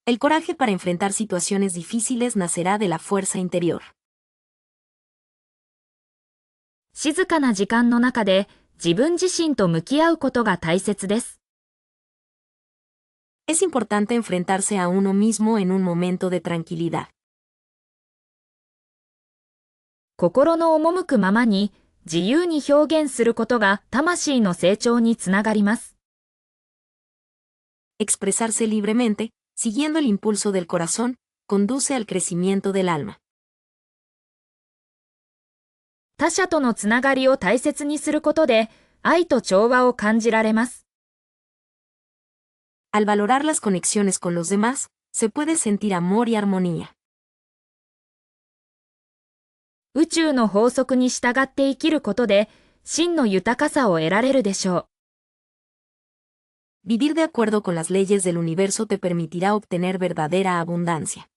Speaker 2: El coraje para enfrentar situaciones difíciles nacerá de la fuerza interior.
Speaker 1: 静かな時間の中で自分自身と向き合うことが大切です。
Speaker 2: Es importante enfrentarse a uno mismo en un momento de tranquilidad.
Speaker 1: 心の赴くままに自由に表現することが魂の成長につながります。
Speaker 2: Expresarse libremente, siguiendo el impulso del corazón, conduce al crecimiento del alma.
Speaker 1: 他者とのつながりを大切にすることで愛と調和を感じられます。
Speaker 2: Al valorar las conexiones con los demás, se puede sentir amor y armonía.
Speaker 1: 宇宙の法則に従って生きることで真の豊かさを得られるでしょう。
Speaker 2: Vivir de acuerdo con las leyes del universo te permitirá obtener verdadera abundancia.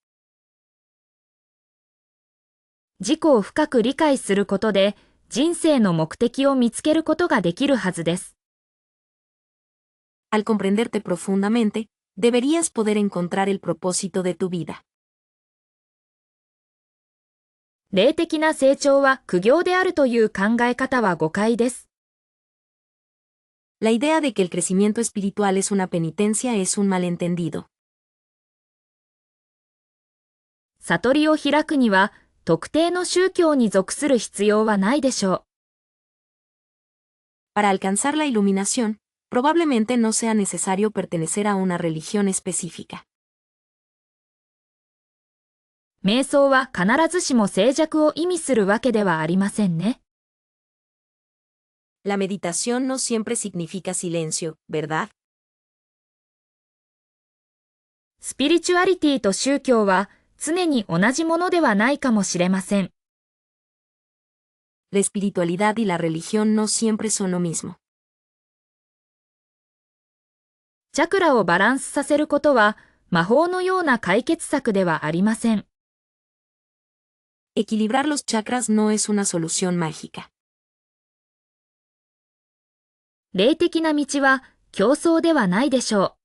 Speaker 1: 自己を深く理解することで人生の目的を見つけることができるはずです。
Speaker 2: Al comprenderte profundamente, deberías poder encontrar el propósito de tu vida.
Speaker 1: 霊的な成長は苦行であるという考え方は誤解です。
Speaker 2: La idea de que el crecimiento espiritual es una penitencia es un malentendido.
Speaker 1: 悟りを開くには特定の宗教に属する必要はないでしょう。
Speaker 2: Para alcanzar la iluminación, probablemente no sea necesario pertenecer a una religión específica.
Speaker 1: 瞑想は必ずしも静寂を意味するわけではありませんね。
Speaker 2: La meditación no siempre significa silencio, ¿verdad?
Speaker 1: スピリチュアリティと宗教は常に同じものではないかもしれません。
Speaker 2: La espiritualidad y la religión no siempre son lo mismo.
Speaker 1: チャクラをバランスさせることは魔法のような解決策ではありません。
Speaker 2: Equilibrar los chakras no es una solución mágica.
Speaker 1: 霊的な道は競争ではないでしょ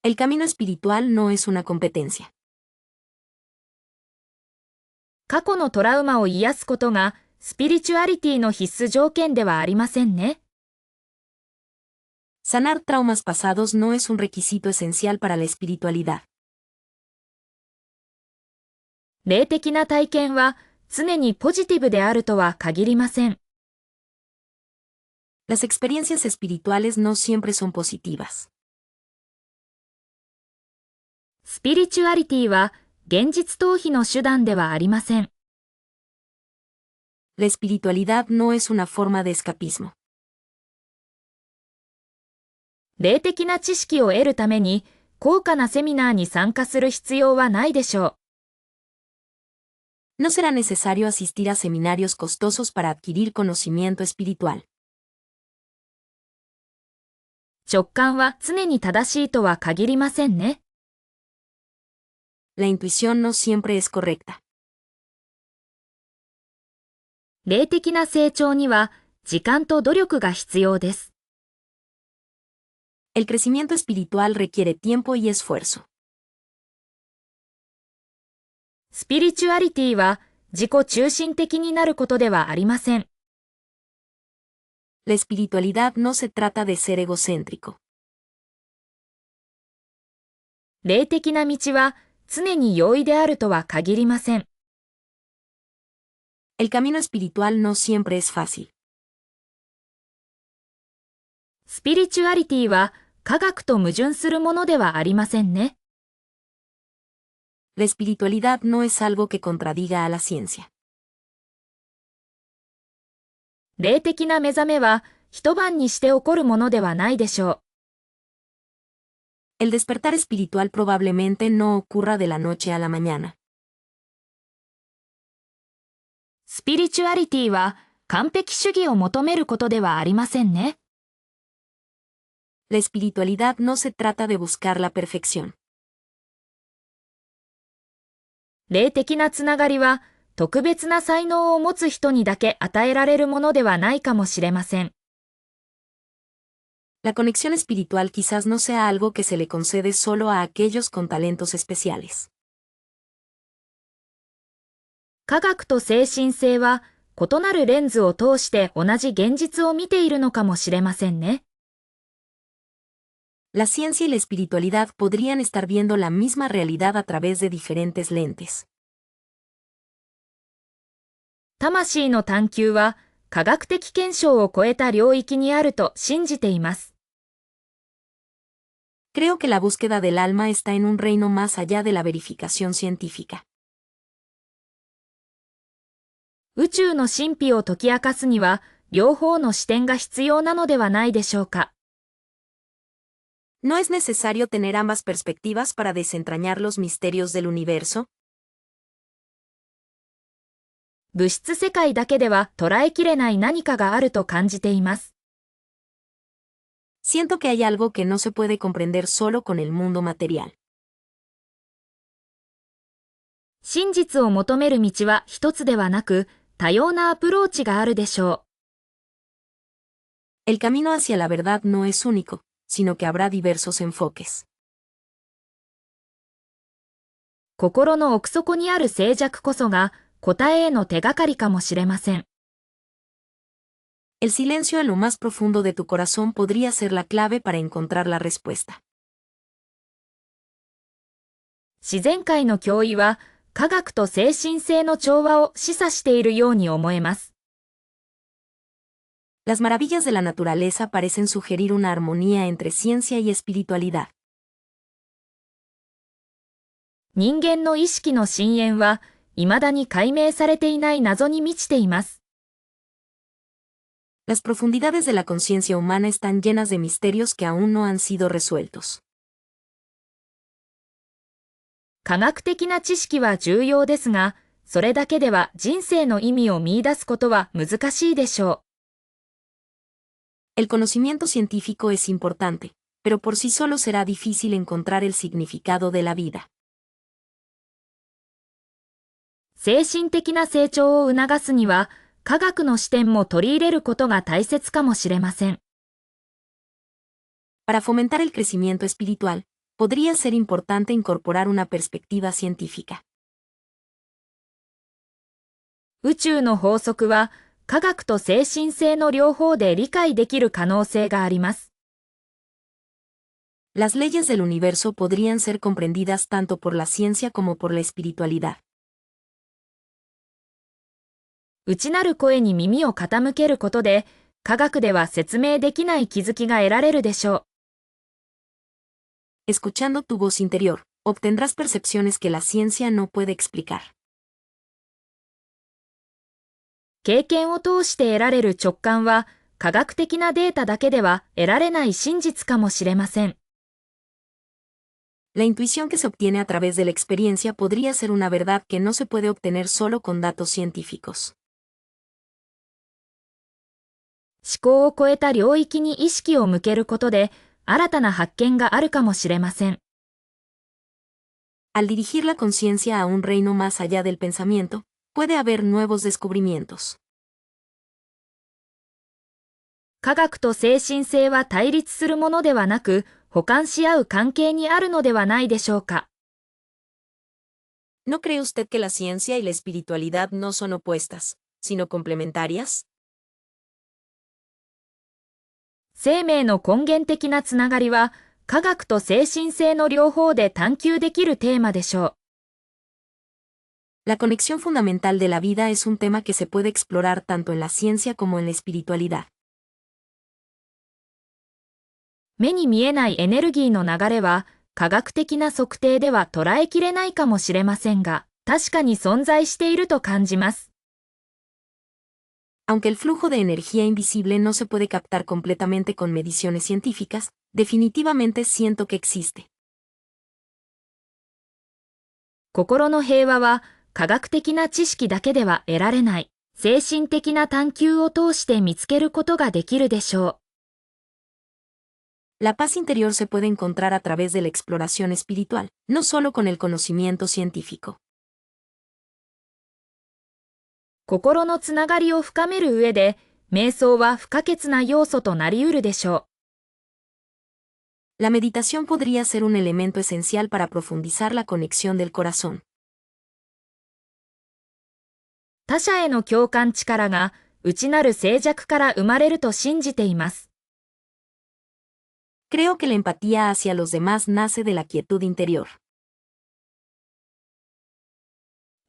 Speaker 1: う。
Speaker 2: El camino espiritual no es una competencia.
Speaker 1: 過去のトラウマを癒すことがスピリチュアリティの必須条件ではありませんね。
Speaker 2: Sanar traumas pasados no es un requisito esencial para la espiritualidad.
Speaker 1: 霊的な体験は常にポジティブであるとは限りません。
Speaker 2: Las experiencias espirituales no siempre son positivas.
Speaker 1: スピリチュアリティは現実逃避の手段ではありません。
Speaker 2: La espiritualidad no es una forma de escapismo.
Speaker 1: 霊的な知識を得るために高価なセミナーに参加する必要はないでしょう。
Speaker 2: No será necesario asistir a seminarios costosos para adquirir conocimiento espiritual.
Speaker 1: 直感は常に正しいとは限りませんね。
Speaker 2: La intuición no siempre es correcta.
Speaker 1: 霊的な成長には時間と努力が必要です。
Speaker 2: El crecimiento espiritual requiere tiempo y esfuerzo.
Speaker 1: スピリチュアリティは自己中心的になることではありません。
Speaker 2: La espiritualidad no se trata de ser egocéntrico.
Speaker 1: 霊的な道は常に容易であるとは限りません。
Speaker 2: El camino espiritual no siempre es fácil.
Speaker 1: スピリチュアリティは科学と矛盾するものではありませんね。
Speaker 2: La espiritualidad no es algo que contradiga a la ciencia.
Speaker 1: 霊的な目覚めは一晩にして起こるものではないでしょう。
Speaker 2: El despertar espiritual probablemente no ocurra de la noche a la mañana.
Speaker 1: スピリチュアリティは完璧主義を求めることではありませんね。
Speaker 2: La espiritualidad no se trata de buscar la perfección.
Speaker 1: 霊的なつながりは特別な才能を持つ人にだけ与えられるものではないかもしれません。
Speaker 2: La conexión espiritual quizás no sea algo que se le concede solo a aquellos con talentos especiales.
Speaker 1: 科学と精神性は異なるレンズを通して同じ現実を見ているのかもしれませんね。
Speaker 2: La ciencia y la espiritualidad podrían estar viendo la misma realidad a través de diferentes lentes.
Speaker 1: 魂の探求は科学的検証を超えた領域にあると信じています。
Speaker 2: Creo que la búsqueda del alma está en un reino más allá de la verificación científica.
Speaker 1: 宇宙の神秘を解き明かすには、両方の視点が必要なのではないでしょうか。
Speaker 2: ¿No es necesario tener ambas perspectivas para desentrañar los misterios del universo?
Speaker 1: 物質世界だけでは捉えきれない何かがあると感じています。
Speaker 2: Siento que hay algo que no se puede comprender solo con el mundo material.
Speaker 1: 真実を求める道は一つではなく、多様なアプローチがあるでしょう。
Speaker 2: El camino hacia la verdad no es único, sino que habrá diversos enfoques.
Speaker 1: 心の奥底にある静寂こそが答えへの手がかりかもしれません。
Speaker 2: El silencio en lo más profundo de tu corazón podría ser la clave para encontrar la respuesta.
Speaker 1: 自然界の脅威は科学と精神性の調和を示唆しているように思えます。
Speaker 2: Las maravillas de la naturaleza parecen sugerir una armonía entre ciencia y espiritualidad.
Speaker 1: 人間の意識の深淵は未だに解明されていない謎に満ちています。
Speaker 2: Las profundidades de la conciencia humana están llenas de misterios que aún no han sido resueltos.
Speaker 1: 科学的な知識は重要ですが、それだけでは人生の意味を見出すことは難しいでしょう。
Speaker 2: El conocimiento científico es importante, pero por sí solo será difícil encontrar el significado de la vida.
Speaker 1: 精神的な成長を促すには、科学の視点も取り入れることが大切かもしれません。
Speaker 2: Para fomentar el crecimiento espiritual, podría ser importante incorporar una perspectiva científica.
Speaker 1: 宇宙の法則は、科学と精神性の両方で理解できる可能性があります。
Speaker 2: Las leyes del universo podrían ser comprendidas tanto por la ciencia como por la espiritualidad.
Speaker 1: 内なる声に耳を傾けることで、科学では説明できない気づきが得られるでしょう。
Speaker 2: Escuchando tu voz interior, obtendrás percepciones que la ciencia no puede explicar.
Speaker 1: 経験を通して得られる直感は、科学的なデータだけでは得られない真実かもしれません。
Speaker 2: La intuición que se obtiene a través de la experiencia podría ser una verdad que no se puede obtener solo con datos científicos.
Speaker 1: 思考を超えた領域に意識を向けることで、新たな発見があるかもしれません。
Speaker 2: Al dirigir la conciencia a un reino más allá del pensamiento, puede haber nuevos descubrimientos.
Speaker 1: 科学と精神性は対立するものではなく、補完し合う関係にあるのではないでしょうか。
Speaker 2: ¿No cree usted que la ciencia y la espiritualidad no son opuestas, sino complementarias?
Speaker 1: 生命の根源的なつながりは、科学と精神性の両方で探求できるテーマでしょう。
Speaker 2: La conexión fundamental de la vida es un tema que se puede explorar tanto en la ciencia como en la espiritualidad.
Speaker 1: 目に見えないエネルギーの流れは、科学的な測定では捉えきれないかもしれませんが、確かに存在していると感じます。
Speaker 2: Aunque el flujo de energía invisible no se puede captar completamente con mediciones científicas, definitivamente siento que existe.
Speaker 1: 心の平和は科学的な知識だけでは得られない、精神的な探求を通して見つけることができるでしょ
Speaker 2: う。La paz interior se puede encontrar a través de la exploración espiritual, no solo con el conocimiento científico.
Speaker 1: 心のつながりを深める上で、瞑想は不可欠な要素となりうるでしょ
Speaker 2: う。La meditación podría ser un elemento esencial para profundizar la conexión del corazón.
Speaker 1: 他者への共感力が内なる静寂から生まれると信じています。
Speaker 2: Creo que la empatía hacia los demás nace de la quietud interior.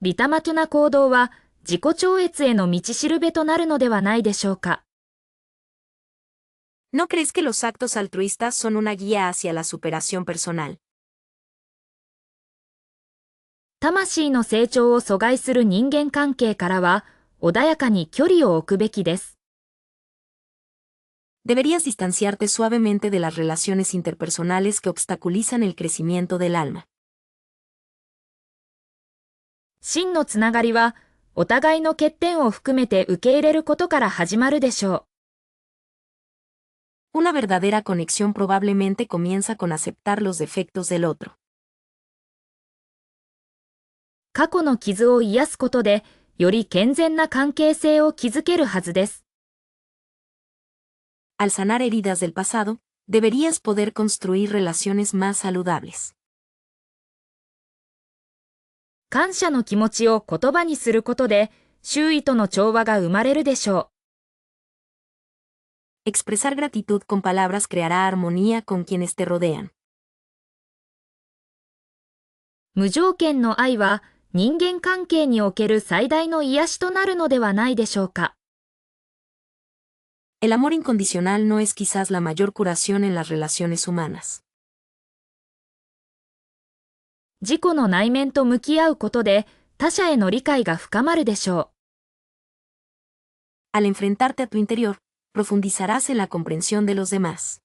Speaker 1: 利他的な行動は自己超越への道しるべとなるのではないでしょうか。
Speaker 2: ¿No crees que los actos altruistas son una guía hacia la superación personal?
Speaker 1: 魂の成長を阻害する人間関係からは、穏やかに距離を置くべきです。
Speaker 2: Deberías distanciarte suavemente de las relaciones interpersonales que obstaculizan el crecimiento del alma.
Speaker 1: 真のつながりは、お互いの欠点を含めて受け入れることから始まるでしょう。
Speaker 2: Una verdadera conexión probablemente comienza con aceptar los defectos del otro.
Speaker 1: 過去の傷を癒すことで、より健全な関係性を築けるはずです。
Speaker 2: Al sanar heridas del pasado, deberías poder construir relaciones más saludables.
Speaker 1: 感謝の気持ちを言葉にすることで、周囲との調和が生まれるでしょ
Speaker 2: う。Expresar gratitud con palabras creará armonía con quienes te rodean.
Speaker 1: 無条件の愛は、人間関係における最大の癒しとなるのではないでしょうか。
Speaker 2: El amor incondicional no es quizás la mayor curación en las relaciones humanas.
Speaker 1: 自己の内面と向き合うことで、他者への理解が深まるでしょ
Speaker 2: う。Al enfrentarte a tu interior, profundizarás en la comprensión de los demás.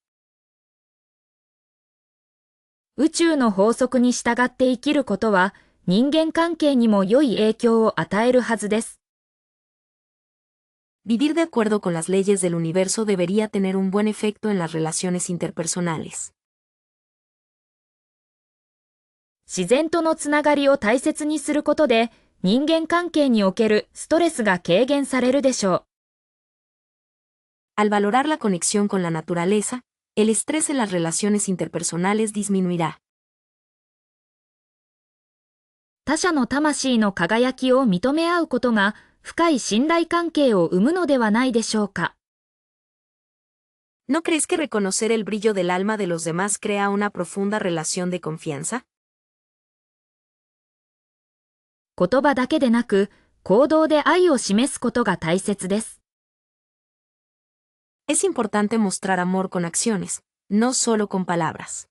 Speaker 1: 宇宙の法則に従って生きることは、人間関係にも良い影響を与えるはずです。
Speaker 2: Vivir de acuerdo con las leyes del universo debería tener un buen efecto en las relaciones interpersonales.
Speaker 1: 自然とのつながりを大切にすることで、人間関係におけるストレスが軽減されるでしょ
Speaker 2: う。Al valorar la conexión con la naturaleza, el estrés en las relaciones interpersonales disminuirá.
Speaker 1: 他者の魂の輝きを認め合うことが深い信頼関係を生むのではないでしょうか。
Speaker 2: ¿No crees que reconocer el brillo del alma de los demás crea una profunda relación de confianza?
Speaker 1: 言葉だけでなく、行動で愛を示すことが大切です。
Speaker 2: Es importante mostrar amor con acciones, no solo con palabras.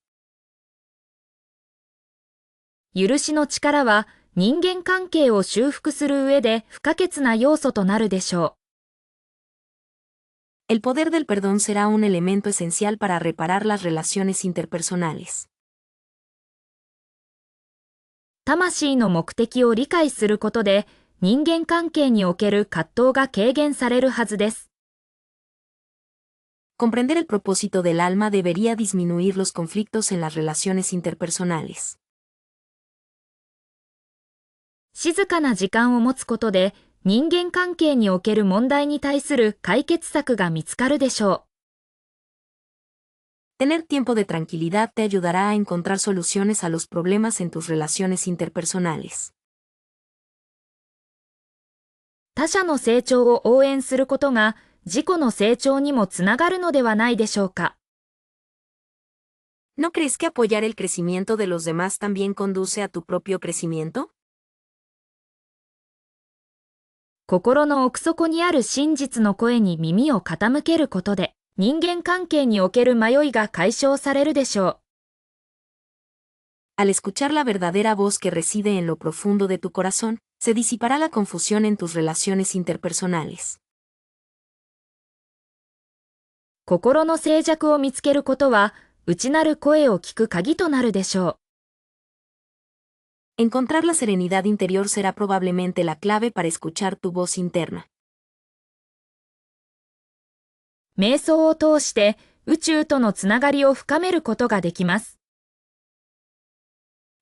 Speaker 1: 許しの力は人間関係を修復する上で不可欠な要素となるでしょ
Speaker 2: う。El poder del perdón será un elemento esencial para reparar las relaciones interpersonales.
Speaker 1: 魂の目的を理解することで人間関係における葛藤が軽減されるはずです。
Speaker 2: Comprender el propósito del alma debería disminuir los conflictos en las relaciones interpersonales.
Speaker 1: 静かな時間を持つことで人間関係における問題に対する解決策が見つかるでしょ
Speaker 2: う。Tener tiempo de tranquilidad te ayudará a encontrar soluciones a los problemas en tus relaciones interpersonales.
Speaker 1: 他者の成長を応援することが自己の成長にもつながるのではないでしょうか。
Speaker 2: ¿No crees que apoyar el crecimiento de los demás también conduce a tu propio crecimiento?
Speaker 1: 心の奥底にある真実の声に耳を傾けることで、人間関係における迷いが解消されるでしょ
Speaker 2: う。Al escuchar la verdadera voz que reside en lo profundo de tu corazón, se disipará la confusión en tus relaciones interpersonales.
Speaker 1: 心の静寂を見つけることは、内なる声を聞く鍵となるでしょう。
Speaker 2: Encontrar la serenidad interior será probablemente la clave para escuchar tu voz interna.
Speaker 1: 瞑想を通して宇宙とのつながりを深めることができます。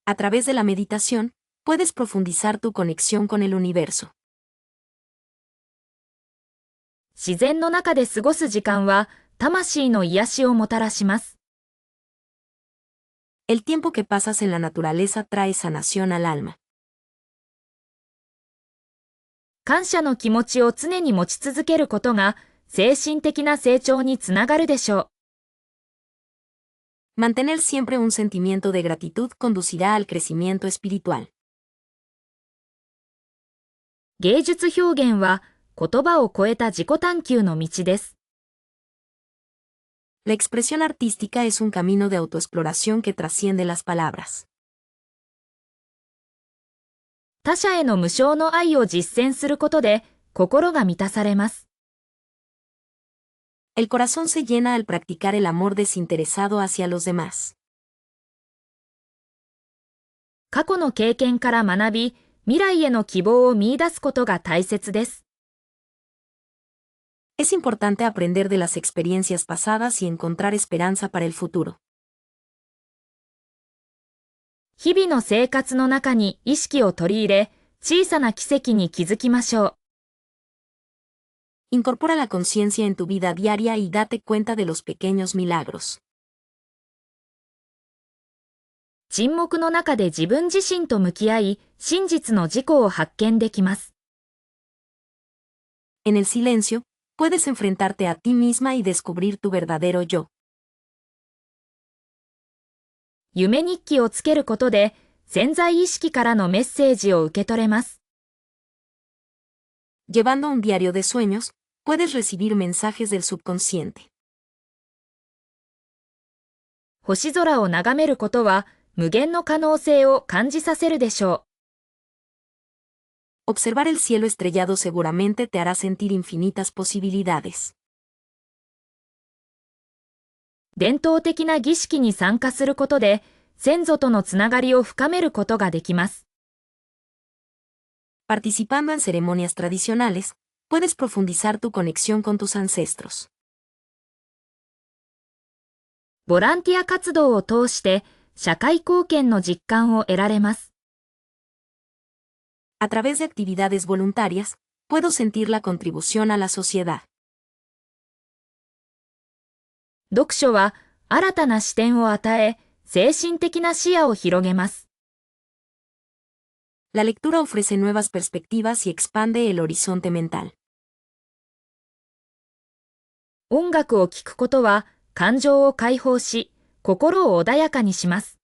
Speaker 2: A través de la meditación, puedes profundizar tu conexión con el universo.
Speaker 1: 自然の中で過ごす時間は魂の癒しをもたらします。
Speaker 2: El tiempo que pasas en la naturaleza trae sanación al alma.
Speaker 1: 感謝の気持ちを常に持ち続けることが精神的な成長につながるでしょう。
Speaker 2: Mantener siempre un sentimiento de gratitud conducirá al crecimiento espiritual.
Speaker 1: 芸術表現は言葉を超えた自己探求の道です。
Speaker 2: La expresión artística es un camino de autoexploración que trasciende las palabras.
Speaker 1: 他者への無償の愛を実践することで心が満たされます。
Speaker 2: El corazón se llena al practicar el amor desinteresado hacia los demás.
Speaker 1: 過去の経験から学び、未来への希望を見出すことが大切です。
Speaker 2: Es importante aprender de las experiencias pasadas y encontrar esperanza para el futuro.
Speaker 1: 日々の生活の中に意識を取り入れ、小さな奇跡に気づきましょ
Speaker 2: う。Incorpora la conciencia en tu vida diaria y date cuenta de los pequeños milagros.
Speaker 1: 沈黙の中で自分自身と向き合い、真実の自己を発見できます。
Speaker 2: En el silencio, puedes enfrentarte a ti misma y descubrir tu verdadero yo.
Speaker 1: 夢日記をつけることで、潜在意識からのメッセージを受け取れます。
Speaker 2: Llevando un diario de sueños, puedes recibir mensajes del subconsciente.
Speaker 1: 星空を眺めることは、無限の可能性を感じさせるでしょ
Speaker 2: う。Observar el cielo estrellado seguramente te hará sentir infinitas posibilidades.
Speaker 1: 伝統的な儀式に参加することで、先祖とのつながりを深めることができます。
Speaker 2: Participando en ceremonias tradicionales, puedes profundizar tu conexión con tus ancestros.
Speaker 1: ボランティア活動を通して、社会貢献の実感を得られます。
Speaker 2: A través de actividades voluntarias, puedo sentir la contribución a la sociedad.
Speaker 1: 読書は新たな視点を与え、精神的な視野を広げます。
Speaker 2: La lectura ofrece nuevas perspectivas y expande el horizonte mental.
Speaker 1: 音楽を聴くことは感情を解放し、心を穏やかにします。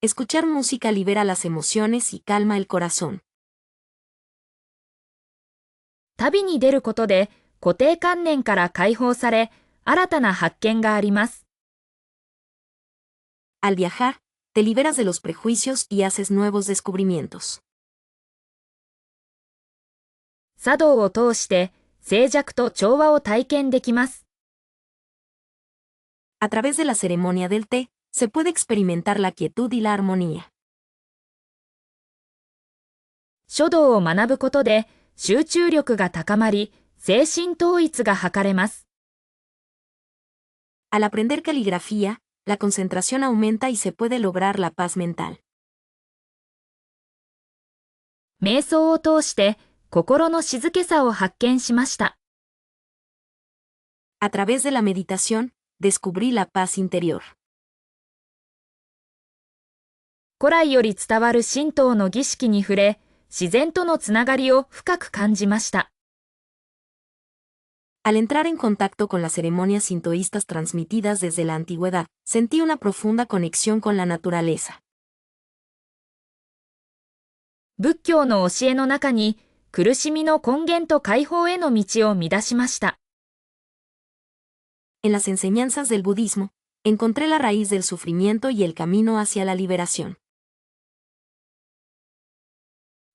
Speaker 2: Escuchar música libera las emociones y calma el corazón.
Speaker 1: 旅に出ることで固定観念から解放され、新たな発見があります。
Speaker 2: Al viajar, te liberas de los prejuicios y haces nuevos descubrimientos.
Speaker 1: 茶道を通して静寂と調和を体験できます。
Speaker 2: A través de la ceremonia del té, se puede experimentar la quietud y la armonía.
Speaker 1: 書道を学ぶことで集中力が高まり、精神統一が図れます。
Speaker 2: Al aprender caligrafía, la concentración aumenta y se puede lograr la paz mental.
Speaker 1: 瞑想を通して心の静けさを発見しました。
Speaker 2: A través de la meditación, descubrí la paz interior.
Speaker 1: 古来より伝わる神道の儀式に触れ、自然とのつながりを深く感じました。
Speaker 2: Al entrar en contacto con las ceremonias sintoístas transmitidas desde la antigüedad, sentí una profunda conexión con la naturaleza.
Speaker 1: 仏教の教えの中に、苦しみの根源と解放への道を見出しました。
Speaker 2: En las enseñanzas del budismo, encontré la raíz del sufrimiento y el camino hacia la liberación.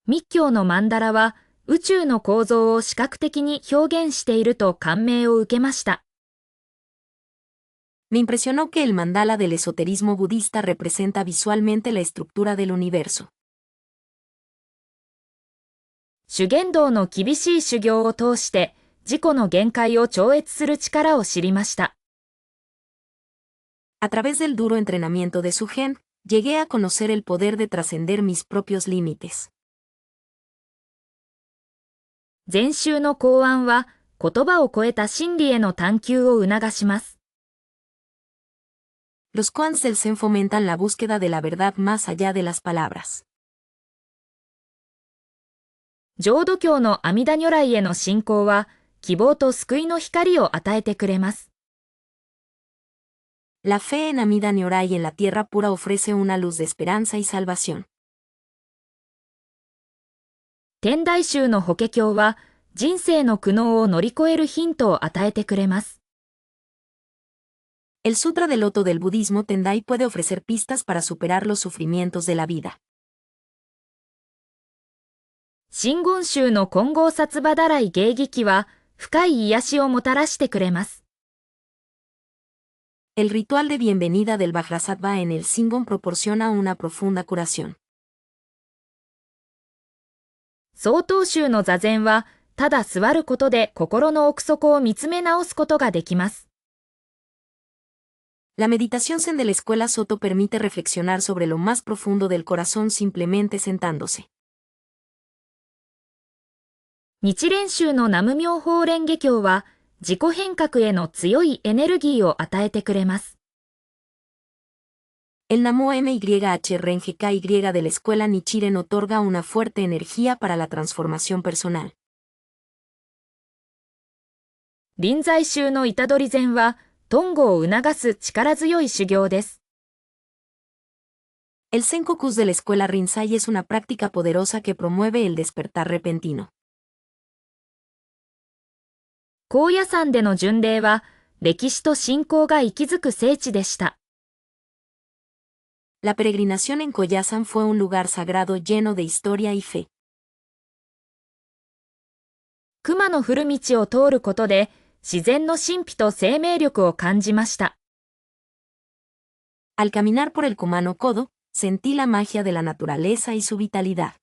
Speaker 1: 密教の曼荼羅は、宇宙の構造を視覚的に表現していると感銘を受けました。
Speaker 2: Me impresionó que el mandala del esoterismo budista representa visualmente la estructura del universo.
Speaker 1: 修験道の厳しい修行を通して、自己の限界を超越する力を知りました。
Speaker 2: A través del duro entrenamiento de Sugen, llegué a conocer el poder de trascender mis propios límites.
Speaker 1: 禅宗の考案は、言葉を超えた真理への探求を促します。
Speaker 2: Los koans del Zen fomentan la búsqueda de la verdad más allá de las palabras.
Speaker 1: 浄土教の阿弥陀如来への信仰は、希望と救いの光を与えてくれます。
Speaker 2: La fe en Amida Nyorai en la tierra pura ofrece una luz de esperanza y salvación.
Speaker 1: 天台宗の法華経は、人生の苦悩を乗り越えるヒントを与えてくれます。
Speaker 2: El Sutra del Loto del budismo Tendai puede ofrecer pistas para superar los sufrimientos de la vida.
Speaker 1: 真言宗の金剛薩婆太来芸儀記は、深い癒しをもたらしてくれます。
Speaker 2: El ritual de bienvenida del Vajrasattva en el Shingon proporciona una profunda curación.
Speaker 1: 曹洞宗の座禅は、ただ座ることで心の奥底を見つめ直すことができます。
Speaker 2: La meditación Zen de la escuela Soto permite reflexionar sobre lo más profundo del corazón simplemente sentándose.
Speaker 1: 日蓮宗の南無妙法蓮華経は、自己変革への強いエネルギーを与えてくれます。
Speaker 2: El Namo MYH Renge KY de la escuela Nichiren otorga una fuerte energía para la transformación personal.
Speaker 1: 臨済宗の板取禅は、頓悟を促す力強い修行です。
Speaker 2: El Senkokus de la escuela Rinzai es una práctica poderosa que promueve el despertar repentino.
Speaker 1: 高野山での巡礼は、歴史と信仰が息づく聖地でした。
Speaker 2: La peregrinación en Koyasan fue un lugar sagrado lleno de historia y fe.
Speaker 1: 熊の古道を通ることで、自然の神秘と生命力を感じました。
Speaker 2: Al caminar por el Kumano Kodo, sentí la magia de la naturaleza y su vitalidad.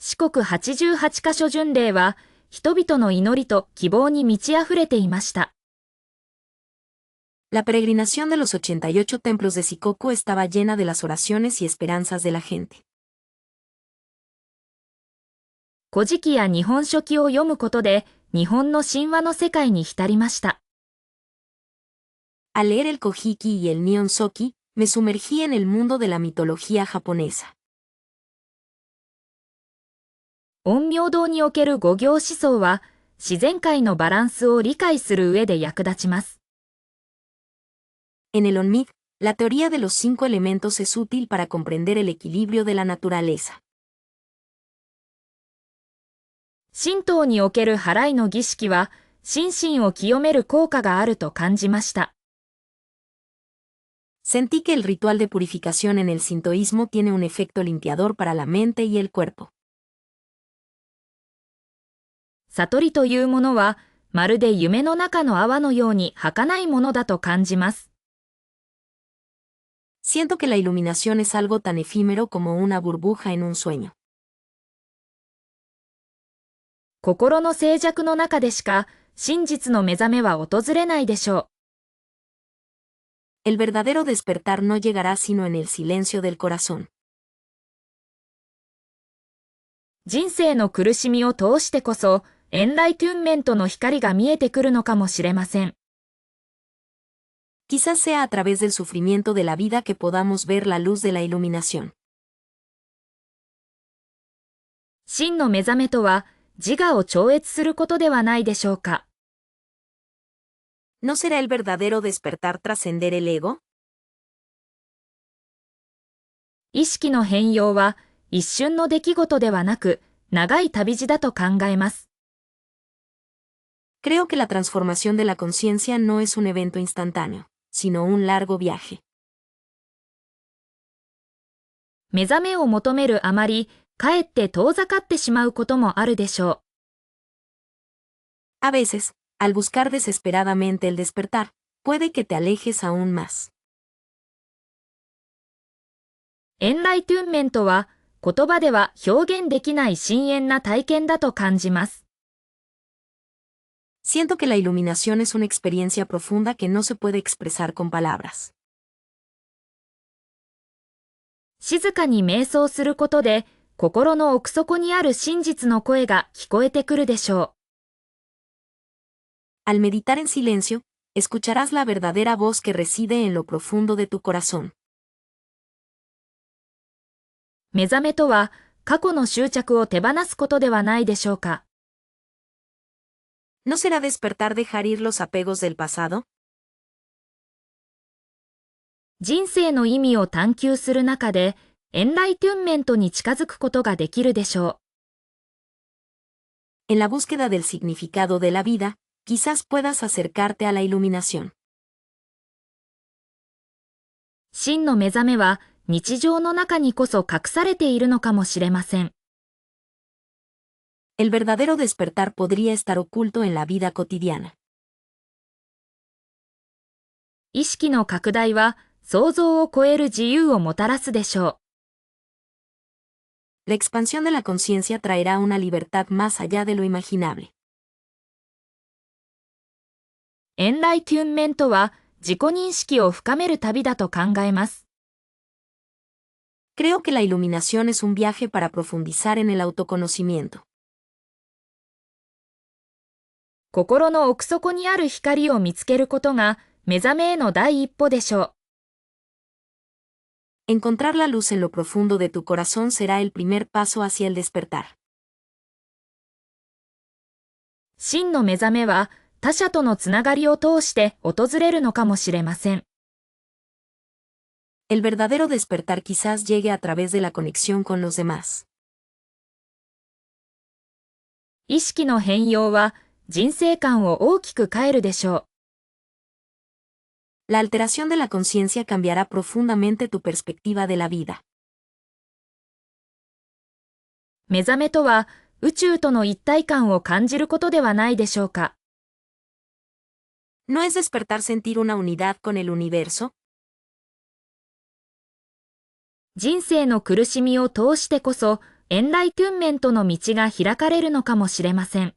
Speaker 1: 四国88カ所巡礼は、人々の祈りと希望に満ち溢れていました。
Speaker 2: La peregrinación de los 88 templos de Shikoku estaba llena de las oraciones y esperanzas de la gente.
Speaker 1: 古事記や日本書紀を読むことで、日本の神話の世界に浸りました。
Speaker 2: Al leer el Kojiki y el Nihon Shoki, me sumergí en el mundo de la mitología japonesa.
Speaker 1: 陰陽道における五行思想は、自然界のバランスを理解する上で役立ちます。
Speaker 2: En el Onmig, la teoría de los 5 elementos es útil para comprender el equilibrio de la naturaleza.
Speaker 1: 神道における祓いの儀式は、心身を清める効果があると感じました。
Speaker 2: Sentí que el ritual de purificación en el sintoísmo tiene un efecto limpiador para la mente y el cuerpo.
Speaker 1: 悟りというものは、まるで夢の中の泡のように儚いものだと感じます。
Speaker 2: Siento que la iluminación es algo tan efímero como una burbuja en un sueño.
Speaker 1: 心の静寂の中でしか、真実の目覚めは訪れないでしょう。
Speaker 2: El verdadero despertar no llegará sino en el silencio del corazón.
Speaker 1: 人生の苦しみを通してこそ、エンライトゥンメントの光が見えてくるのかもしれません。
Speaker 2: Quizás sea a través del sufrimiento de la vida que podamos ver la luz de la iluminación.
Speaker 1: 真の目覚めとは、自我を超越することではないでしょうか。
Speaker 2: ¿No será el verdadero despertar trascender el ego?
Speaker 1: 意識の変容は、一瞬の出来事ではなく、長い旅路だと考えます。
Speaker 2: Creo que la transformación de la conciencia no es un evento instantáneo, sino un largo viaje.
Speaker 1: 目覚めを求めるあまり、かえって遠ざかってしまうこともあるでしょ
Speaker 2: う。A veces, al buscar desesperadamente el despertar, puede que te alejes aún más.
Speaker 1: エンライトゥンメントは、言葉では表現できない深遠な体験だと感じます。
Speaker 2: Siento que la iluminación es una experiencia profunda que no se puede expresar con palabras.
Speaker 1: 静かに瞑想することで、心の奥底にある真実の声が聞こえてくるでしょ
Speaker 2: う。Al meditar en silencio, escucharás la verdadera voz que reside en lo profundo de tu corazón.
Speaker 1: 目覚めとは、過去の執着を手放すことではないでしょうか。
Speaker 2: ¿No será despertar dejar ir los apegos del pasado?
Speaker 1: 人生の意味を探求する中で、エンライトゥンメントに近づくことができるでしょう。
Speaker 2: En la búsqueda del significado de la vida, quizás puedas acercarte a la iluminación.
Speaker 1: 真の目覚めは日常の中にこそ隠されているのかもしれません。
Speaker 2: El verdadero despertar podría estar oculto en la vida cotidiana.
Speaker 1: 意識の拡大は想像を超える自由をもたらすでしょ
Speaker 2: La expansión de la conciencia traerá una libertad más allá de lo imaginable.
Speaker 1: う。エンライトゥンメントは自己認識を深める旅だと考えます。
Speaker 2: Creo que la iluminación es un viaje para profundizar en el autoconocimiento.
Speaker 1: 心の奥底にある光を見つけることが目覚めへの第一歩でしょう。
Speaker 2: Encontrar la luz en lo profundo de tu corazón será el primer paso hacia el despertar.
Speaker 1: 真の目覚めは他者とのつながりを通して訪れるのかもしれません。
Speaker 2: El verdadero despertar quizás llegue a través de la conexión con los demás.
Speaker 1: 意識の変容は人生観を大きく変えるでしょう。
Speaker 2: La alteración de la conciencia cambiará profundamente tu perspectiva de la vida.
Speaker 1: 目覚めとは宇宙との一体感を感じることではないでしょうか。
Speaker 2: ¿No es despertar sentir una unidad con el universo?
Speaker 1: 人生の苦しみを通してこそエンライトゥンメントの道が開かれるのかもしれません。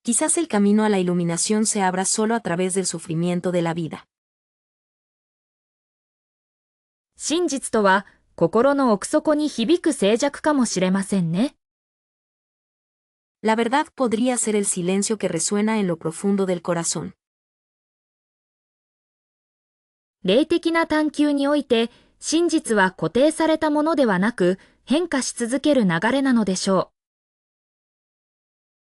Speaker 2: Quizás el camino a la iluminación se abra solo a través del sufrimiento de la vida.
Speaker 1: 真実とは心の奥底に響く静寂かもしれませんね。
Speaker 2: La verdad podría ser el silencio que resuena en lo profundo del corazón.
Speaker 1: 霊的な探求において真実は固定されたものではなく変化し続ける流れなのでしょ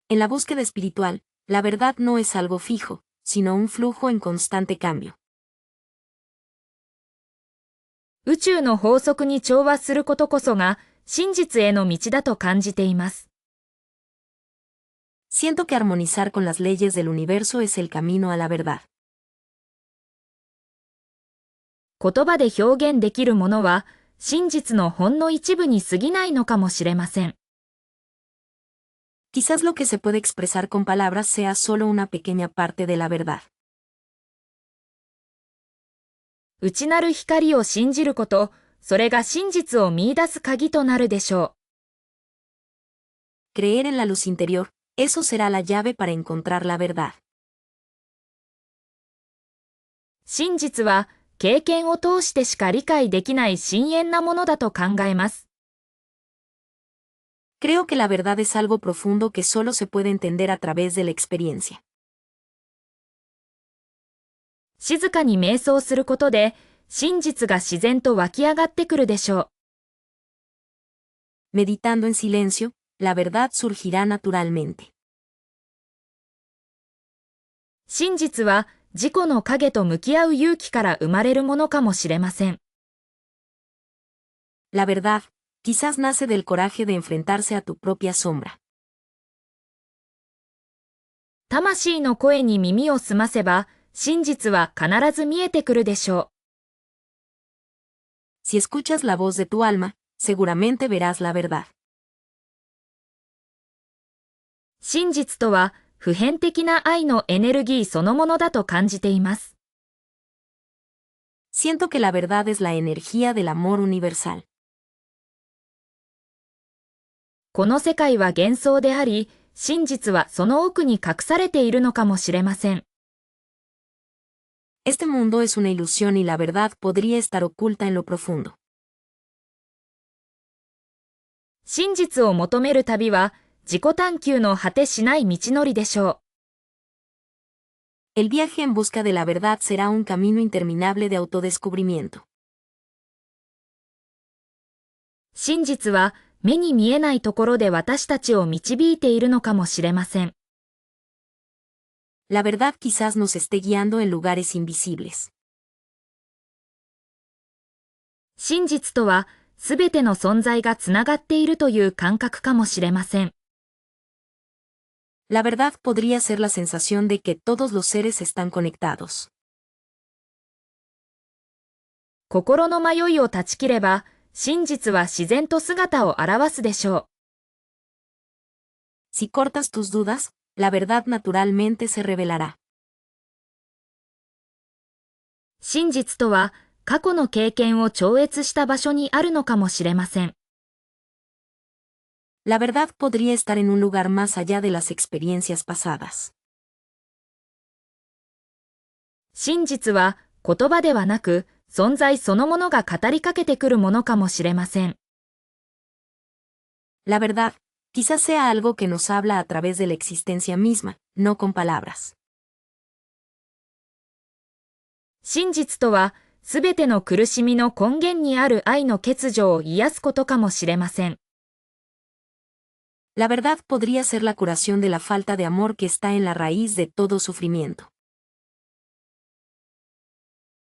Speaker 1: う。
Speaker 2: En la búsqueda espiritual, la verdad no es algo fijo, sino un flujo en constante cambio.
Speaker 1: 宇宙の法則に調和することこそが真実への道だと感じています。
Speaker 2: Siento que armonizar con las leyes del universo es el camino a la verdad.
Speaker 1: 言葉で表現できるものは真実のほんの一部に過ぎないのかもしれません。
Speaker 2: Quizás lo que se puede expresar con palabras sea solo una pequeña parte de la verdad.
Speaker 1: 内なる光を信じること、それが真実を見出す鍵となるでしょう。
Speaker 2: Creer en la luz interior, eso será la llave para encontrar la verdad.
Speaker 1: 真実は経験を通してしか理解できない深遠なものだと考えます。
Speaker 2: Creo que la verdad es algo profundo que solo se puede entender a través de la experiencia.
Speaker 1: 静かに瞑想することで真実が自然と湧き上がってくるでしょう。
Speaker 2: Meditando en silencio, la verdad surgirá naturalmente.
Speaker 1: 真実は自己の影と向き合う勇気から生まれるものかもしれません。
Speaker 2: La verdad, quizás nace del coraje de enfrentarse a tu propia sombra.
Speaker 1: 魂の声に耳を澄ませば、真実は必ず見えてくるでしょう。
Speaker 2: Si escuchas la voz de tu alma, seguramente verás la verdad.
Speaker 1: 真実とは、普遍的な愛のエネルギーそのものだと感じています。
Speaker 2: Siento que la verdad es la energía del amor universal.
Speaker 1: この世界は幻想であり、真実はその奥に隠されているのかもしれません。
Speaker 2: Este mundo es una ilusión y la verdad podría estar oculta en lo profundo.
Speaker 1: 真実を求める旅は、自己探求の果てしない道のりでしょう。
Speaker 2: El viaje en busca de la verdad será un camino interminable de autodescubrimiento.
Speaker 1: 真実は目に見えないところで私たちを導いているのかもしれません。
Speaker 2: La verdad quizás nos esté guiando en lugares invisibles.
Speaker 1: 真実とは、すべての存在がつながっているという感覚かもしれません。
Speaker 2: La verdad podría ser la sensación de que todos los seres están conectados.
Speaker 1: 心の迷いを断ち切れば、真実は自然と姿を現すでしょう。
Speaker 2: Si cortas tus dudas, la verdad naturalmente se revelará.
Speaker 1: 真実とは、過去の経験を超越した場所にあるのかもしれません。
Speaker 2: La verdad podría estar en un lugar más allá de las experiencias pasadas.
Speaker 1: 真実は言葉ではなく、存在そのものが語りかけてくるものかもしれません。
Speaker 2: La verdad, quizás sea algo que nos habla a través de la existencia misma, no con palabras.
Speaker 1: 真実とは、すべての苦しみの根源にある愛の欠如を癒すことかもしれません。
Speaker 2: La verdad podría ser la curación de la falta de amor que está en la raíz de todo sufrimiento.